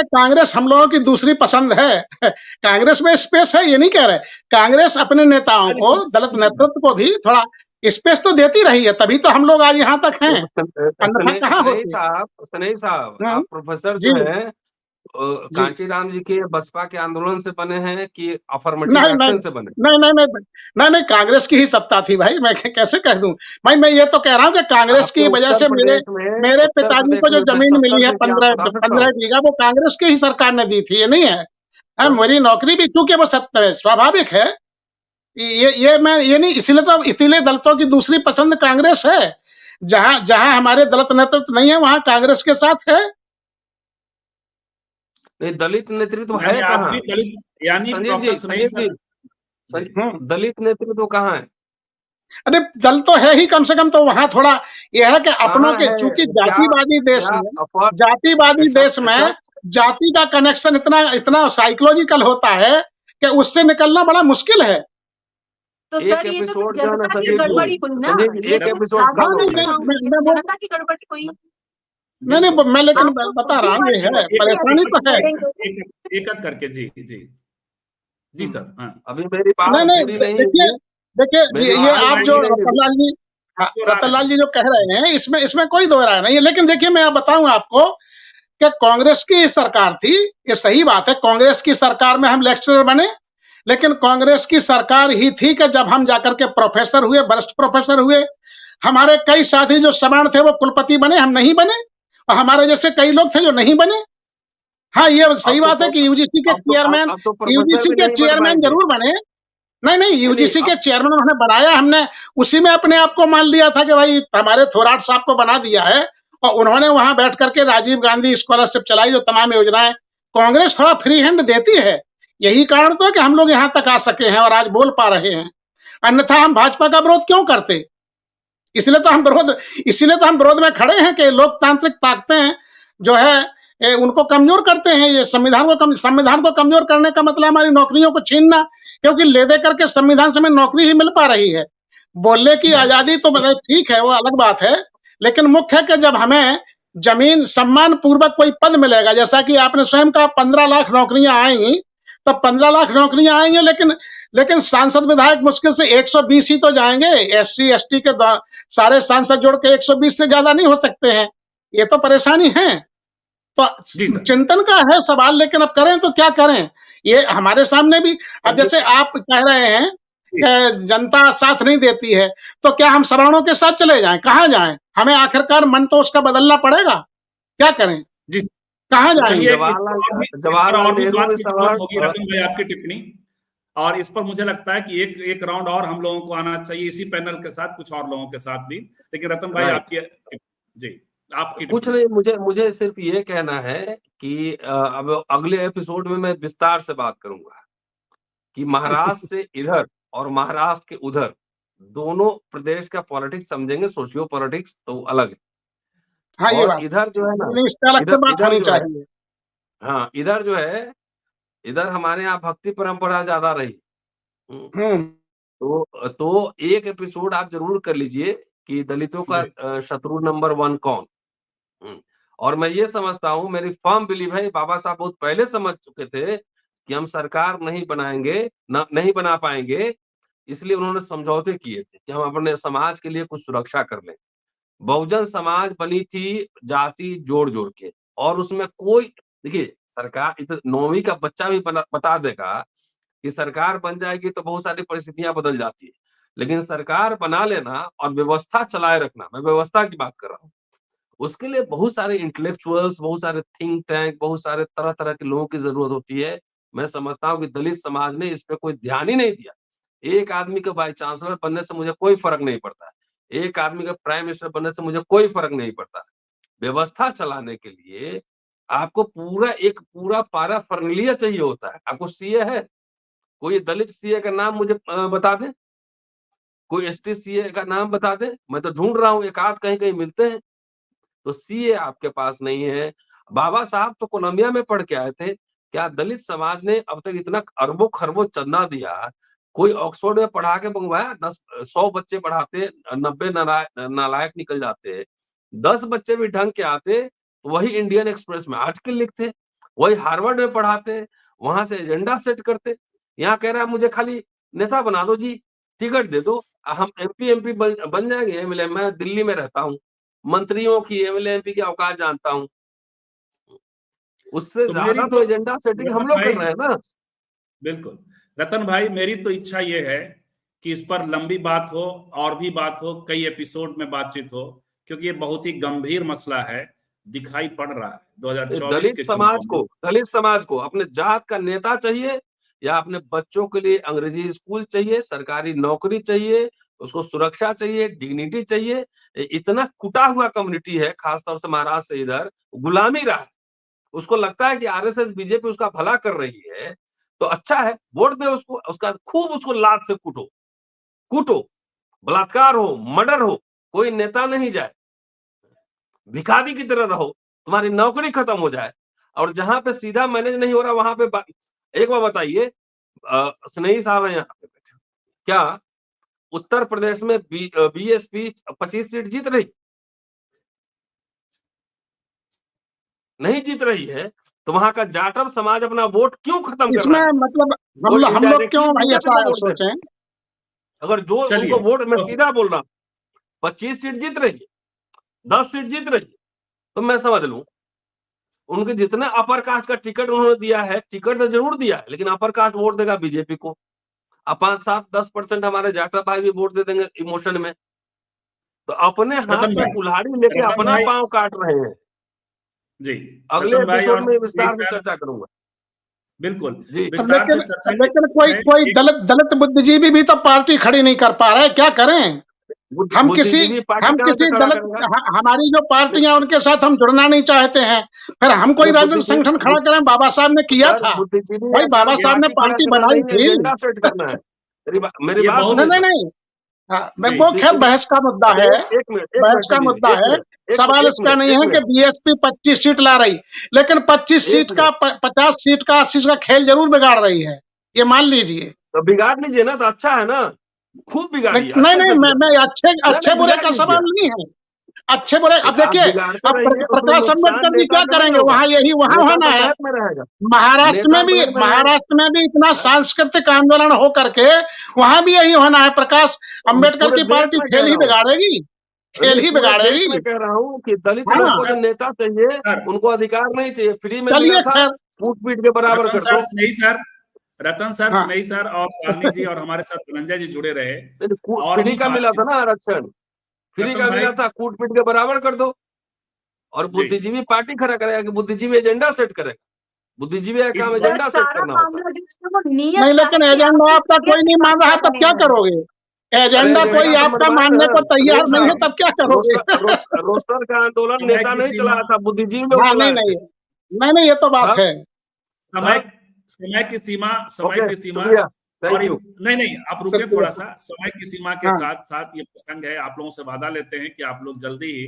कांग्रेस हम लोगों की दूसरी पसंद है। कांग्रेस में स्पेस है, ये नहीं कह रहे। कांग्रेस अपने नेताओं को, दलित नेतृत्व को भी थोड़ा स्पेस तो देती रही है, तभी तो हम लोग आज यहाँ तक हैं। अन्यथा कहाँ होते? स्नेही साहब, आप प्रोफेसर जो है कांचीराम जी के बसपा के आंदोलन से बने हैं कि अफर्मेटिव एक्शन से बने? नहीं, कांग्रेस की ही सत्ता थी भाई, मैं कैसे कह दूं भाई। मैं ये तो कह रहा हूँ कि कांग्रेस की वजह से मेरे पिताजी को जो जमीन मिली है 15 बीघा, वो कांग्रेस की ही सरकार ने दी थी, ये नहीं है। मेरी नौकरी भी चूंकि वो सत्य है, स्वाभाविक है। ये मैं ये नहीं, इसीलिए दलितों की दूसरी पसंद कांग्रेस है। जहां हमारे दलित नेतृत्व नहीं है वहां कांग्रेस के साथ है। नहीं, दलित नेतृत्व है कहाँ? दलित नेतृत्व कहाँ है? अरे दल तो है ही, कम से कम तो वहां थोड़ा यह है कि अपनों के, चूंकि जातिवादी देश में जाति का कनेक्शन इतना साइकोलॉजिकल होता है कि उससे निकलना बड़ा मुश्किल है। तो सर ये तो जनता की गड़बड़ी हुई ना, जनता की गड़बड़ी हुई। नहीं, मैं लेकिन बता रहा हूँ, ये है परेशानी तो है। एक करके जी सर। हाँ, अभी मेरी बात देखिए ये आप जो रतनलाल जी जो कह रहे हैं, इसमें कोई दो राय नहीं है। लेकिन देखिए, मैं बताऊं आपको कि कांग्रेस की सरकार थी, ये सही बात है। कांग्रेस की सरकार में हम लेक्चरर बने, लेकिन कांग्रेस की सरकार ही थी कि जब हम जाकर के प्रोफेसर हुए, वरिष्ठ प्रोफेसर हुए। हमारे कई साथी जो समान थे वो कुलपति बने, हम नहीं बने। और हमारे जैसे कई लोग थे जो नहीं बने। हाँ, ये सही बात है कि यूजीसी के चेयरमैन जरूर बने। नहीं, यूजीसी के चेयरमैन उन्होंने बनाया, हमने उसी में अपने आप को मान लिया था कि भाई हमारे थोराट साहब को बना दिया है। और उन्होंने वहां बैठ करके राजीव गांधी स्कॉलरशिप चलाई, जो तमाम योजनाएं कांग्रेस थोड़ा फ्री हैंड देती है। यही कारण तो है कि हम लोग यहाँ तक आ सके हैं और आज बोल पा रहे हैं। अन्यथा हम भाजपा का विरोध क्यों करते? इसलिए तो हम विरोध में खड़े हैं कि लोकतांत्रिक ताकतें जो है उनको कमजोर करते हैं। ये संविधान को कमजोर करने का मतलब हमारी नौकरियों को छीनना, क्योंकि ले दे करके संविधान से हमें नौकरी ही मिल पा रही है। बोलने की आजादी तो ठीक है, वो अलग बात है। लेकिन मुख्य है कि जब हमें जमीन सम्मान पूर्वक कोई पद मिलेगा, जैसा कि आपने स्वयं कहा 15 लाख नौकरियां आएंगी, तो 15 लाख नौकरियां आएंगी, लेकिन सांसद विधायक मुश्किल से 120 ही तो जाएंगे। एससी एसटी के सारे सांसद जोड़ के 120 से ज्यादा नहीं हो सकते हैं। ये तो परेशानी है। तो चिंतन का है सवाल, लेकिन अब करें तो क्या करें? ये हमारे सामने भी, अब जैसे आप कह रहे हैं कि जनता साथ नहीं देती है, तो क्या हम सवर्णों के साथ चले जाएं? कहाँ जाएं? हमें आखिरकार मन तो उसका बदलना पड़ेगा। क्या करें? कहाँ जाएंगे? आपकी टिप्पणी, और इस पर मुझे लगता है कि एक राउंड और हम लोगों को आना चाहिए इसी पैनल के साथ, कुछ और लोगों के साथ भी। लेकिन रतन भाई आपकी कुछ नहीं, मुझे सिर्फ ये कहना है कि अब अगले एपिसोड में मैं विस्तार से बात करूंगा कि महाराष्ट्र से इधर और महाराष्ट्र के उधर दोनों प्रदेश का पॉलिटिक्स समझेंगे। सोशियो पॉलिटिक्स तो अलग है। हाँ, ये बात इधर जो है ना, इधर जो है, इधर हमारे यहाँ भक्ति परंपरा ज्यादा रही। तो एक एपिसोड आप जरूर कर लीजिए कि दलितों का शत्रु नंबर 1 कौन। और मैं ये समझता हूँ, मेरी फर्म बिलीव है, बाबा साहब बहुत पहले समझ चुके थे कि हम सरकार नहीं बना पाएंगे, इसलिए उन्होंने समझौते किए थे कि हम अपने समाज के लिए कुछ सुरक्षा कर लें। बहुजन समाज बनी थी जाति जोड़ के, और उसमें कोई, देखिए सरकार 9वीं का बच्चा भी बता देगा कि सरकार बन जाएगी तो बहुत सारी परिस्थितियां बदल जाती है। लेकिन सरकार बना लेना और व्यवस्था चलाए रखना, मैं व्यवस्था की बात कर रहा हूँ, उसके लिए बहुत सारे इंटेलेक्चुअल्स, बहुत सारे थिंक टैंक, बहुत सारे तरह-तरह के लोगों की ज़रूरत होती है। मैं समझता हूँ कि दलित समाज ने इस पे कोई ध्यान ही नहीं दिया। एक आदमी के वाइस चांसलर बनने से मुझे कोई फ़र्क नहीं पड़ता है। एक आदमी का प्राइम मिनिस्टर बनने से मुझे कोई फ़र्क नहीं पड़ता। व्यवस्था चलाने के लिए आपको पूरा पैराफर्नालिया चाहिए होता है। आपको सीए है? कोई दलित सीए का नाम मुझे बता दें? कोई एसटी सीए का नाम बता दें? मैं तो ढूँढ रहा हूँ, एक आध कहीं-कहीं मिलते हैं। तो सीए आपके पास नहीं है। बाबा साहब तो कोलंबिया में पढ़ के आए थे। क्या दलित समाज ने अब तक इतना अरबों-खरबों चंदा दिया, कोई ऑक्सफोर्ड में पढ़ा के मंगवाया? 100 बच्चे पढ़ाते, 90 नालायक निकल जाते। 10 बच्चे भी ढंग के आते, तो वही इंडियन एक्सप्रेस में आर्टिकल लिखते, वही हार्वर्ड में पढ़ाते, वहाँ से एजेंडा सेट करते। यहाँ कह रहा है मुझे खाली नेता बना दो जी, टिकट दे दो, हम एमपी बन जाएँगे एमएलए। मैं दिल्ली में रहता हूँ। मंत्रियों की, एमएलए, एमपी की औकात जानता हूँ। उससे तो मेरी ज़्यादा तो तो एजेंडा सेटिंग हम रतन लोग कर भाई, रहे हैं ना। बिल्कुल रतन भाई, मेरी तो इच्छा ये है कि इस पर लंबी बात हो, और भी बात हो, कई एपिसोड में बातचीत हो, क्योंकि ये बहुत ही गंभीर मसला है, दिखाई पड़ रहा है 2024 के चुनाव में। दलित समाज को अपने जात का नेता चाहिए, या अपने बच्चों के लिए अंग्रेजी स्कूल चाहिए, सरकारी नौकरी चाहिए, उसको सुरक्षा चाहिए, डिग्निटी चाहिए। इतना कुटा हुआ कम्युनिटी है, खासतौर से महाराष्ट्र से इधर, गुलामी रहा है। उसको लगता है कि आरएसएस, बीजेपी उसका भला कर रही है, तो अच्छा है, वोट दे उसको, उसका खूब उसको लात से कूटो, कूटो, बलात्कार हो, मर्डर हो, कोई नेता नहीं जाए, भिखारी की तरह रहो, तुम्हारी नौकरी खत्म हो जाए, और जहां पे सीधा मैनेज नहीं हो रहा वहां पे एक बार बताइए, स्नेही साहब है यहाँ पे बैठे, क्या उत्तर प्रदेश में बीएसपी 25 सीट जीत रही? नहीं जीत रही है, तो वहां का जाटव समाज अपना वोट क्यों खत्म कर इसमें रहा है? मतलब वो हम लोग क्यों इनडायरेक्टली भाई बीजेपी ऐसा को वोट दे। सोचें? अगर जो चलिए, उनको वोट, मैं तो सीधा बोल रहा हूँ, 25 सीट जीत रही है, 10 सीट जीत रही है, तो मैं समझ लूं उनके जितने अपर कास्ट का टिकट उन्होंने दिया है, टिकट तो जरूर दिया है, लेकिन अपर कास्ट वोट देगा बीजेपी को। अब 5-7-10% हमारे जाटा भाई भी वोट दे देंगे इमोशन में। तो अपने हाथ में कुल्हाड़ी लेके रतन अपना भाई पांव काट रहे हैं। जी, अगले रतन भाई एपिसोड और में स्नेही विस्तार से सर, चर्चा करूंगा बिल्कुल जी। विस्तार से लेकिन चर्चा लेकिन है। कोई दलित बुद्धिजीवी भी तो पार्टी खड़ी नहीं कर पा रहे, क्या करें? बुद्धिजीवी पार्टी हम कहां से किसी खड़ा दलित करेगा? हमारी जो पार्टियां उनके साथ हम जुड़ना नहीं चाहते हैं, फिर हम कोई राजनीतिक संगठन खड़ा करें? बाबा साहब ने किया सर, था बुद्धिजीवी भाई, का बाबा काम साहब ने पार्टी खड़ा पार्टी करना बनाई नहीं है, थी। एजेंडा सेट करना है। मेरी ये बात बहुत नहीं सुनिए नहीं सर। नहीं, जी, वो खैर बहस का मुद्दा अच्छा, है, एक मिनट बहस का संजीव, मुद्दा एक है। मिनट, सवाल इसका नहीं है कि बीएसपी 25 सीट ला रही, लेकिन 25 एक सीट का मिनट, 50 सीट का 80 सीट का खेल जरूर बिगाड़ रही है, ये मान लीजिए। तो बिगाड़ लीजिए ना, तो अच्छा है ना, खूब बिगाड़िए, नहीं अच्छे नहीं, से मैं बिगाड़िए। अच्छे नहीं बुरे बिगाड़ का लीजिए सवाल आप। नहीं है, अच्छे बुरे। अब आप देखिए, बिगाड़ते अब रहिए, उसमें प्रकाश नुकसान अम्बेडकर जी नेता क्या का नहीं करेंगे? होगा। वहां यही वहां नेता होना तो है। महल में रहेगा, महाराष्ट्र नेता में भी महल में रहेगा। इतना सांस्कृतिक आंदोलन हो करके वहां भी यही होना है। प्रकाश अम्बेडकर पूरे की देश पार्टी में कह खेल ही रहा हूँ, बिगाड़ेगी, खेल नहीं ही पूरे देश बिगाड़ेगी। में कह रहा हूँ कि दलित लोगों हाँ, को जो सर, नेता चाहिए, सर, उनको अधिकार नहीं चाहिए, फ्री में मिला चलिए था, खैर। फूट पीट के बराबर रतन कर सर, दो। स्नेही सर, रतन सर, हाँ स्नेही सर और शालिनी जी और हमारे साथ धनंजय जी जुड़े रहे, और फ्री भी का मिला था बातचीत। ना आरक्षण, फ्री रतन का भाई मिला था, कूट पीट के बराबर कर दो। और जी, बुद्धिजीवी पार्टी खड़ा करेगा कि बुद्धिजीवी एजेंडा सेट करेगा। बुद्धिजीवी का इस काम पर एजेंडा सेट सारा करना होता है। मामला जो है वो नियत नहीं, का लेकिन है कि आप एजेंडा किस आपका कोई नियत नहीं से मान काम रहा, कर तब रहे क्या हैं। करोगे? अरे एजेंडा कोई एजेंडा तो आपका मनवाए मानने ना को तैयार सुनील नहीं है, साहब। तब क्या करोगे? रोस्टर का आंदोलन समय नेता की नहीं सीमा, चलाया था, बुद्धिजीवी लोग हाँ नहीं चलाए थे। नहीं नहीं नहीं, ये तो बात हाँ है। समय हाँ, समय की सीमा, समय ओके, की सीमा। शुक्रिया, और थैंक यू। इस नहीं नहीं, आप रुके शुक्रिया। थोड़ा सा, समय की सीमा के हाँ साथ साथ ये प्रसंग है, आप लोगों से वादा लेते हैं कि आप लोग जल्दी ही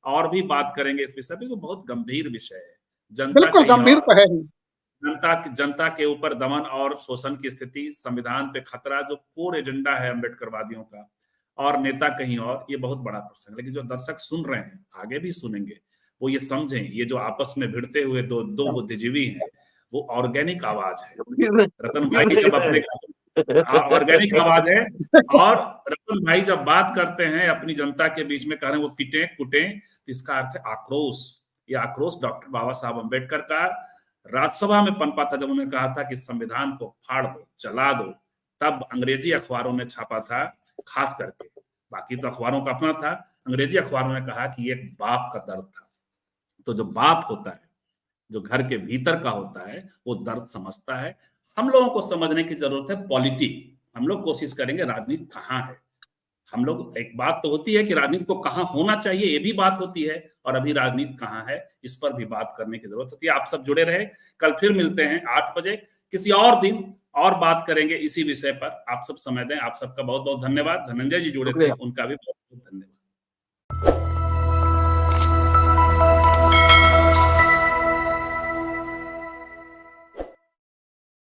और भी बात करेंगे इस विषय पे, क्योंकि बहुत गंभीर विषय है। जनता बिल्कुल, कहीं गंभीर और, तो है ही। जनता के ऊपर दमन और शोषण की स्थिति, संविधान पे खतरा, जो कोर एजेंडा है अम्बेडकरवादियों का, और नेता कहीं और, ये बहुत बड़ा प्रसंग। लेकिन जो दर्शक सुन रहे हैं, आगे भी सुनेंगे, वो ये समझें, ये जो आपस में भिड़ते हुए दो बुद्धिजीवी हैं, वो ऑर्गेनिक आवाज है। रतन गिर भाई नहीं जब अपने रहे। ऑर्गेनिक आवाज है, और रतन भाई जब बात करते हैं अपनी जनता के बीच में, कह रहे हैं वो पिटे कुटे, तो इसका अर्थ है आक्रोश। ये आक्रोश डॉक्टर बाबा साहब अम्बेडकर का राज्यसभा में पनपा था, जब उन्होंने कहा था कि संविधान को फाड़ दो, जला दो। तब अंग्रेजी अखबारों ने छापा था खास करके। बाकी तो अखबारों का अपना था, अंग्रेजी अखबारों ने कहा कि ये एक बाप का दर्द था। तो जो बाप होता है, जो घर के भीतर का होता है, वो दर्द समझता है। हम लोगों को समझने की जरूरत है पॉलिटी। हम लोग कोशिश करेंगे राजनीति कहाँ है। हम लोग, एक बात तो होती है कि राजनीति को कहाँ होना चाहिए, ये भी बात होती है, और अभी राजनीति कहाँ है इस पर भी बात करने की जरूरत होती है। आप सब जुड़े रहे, कल फिर मिलते हैं 8 बजे, किसी और दिन और बात करेंगे इसी विषय पर। आप सब समय दें। आप सबका बहुत बहुत धन्यवाद। धनंजय जी जुड़े थे, उनका भी बहुत बहुत धन्यवाद।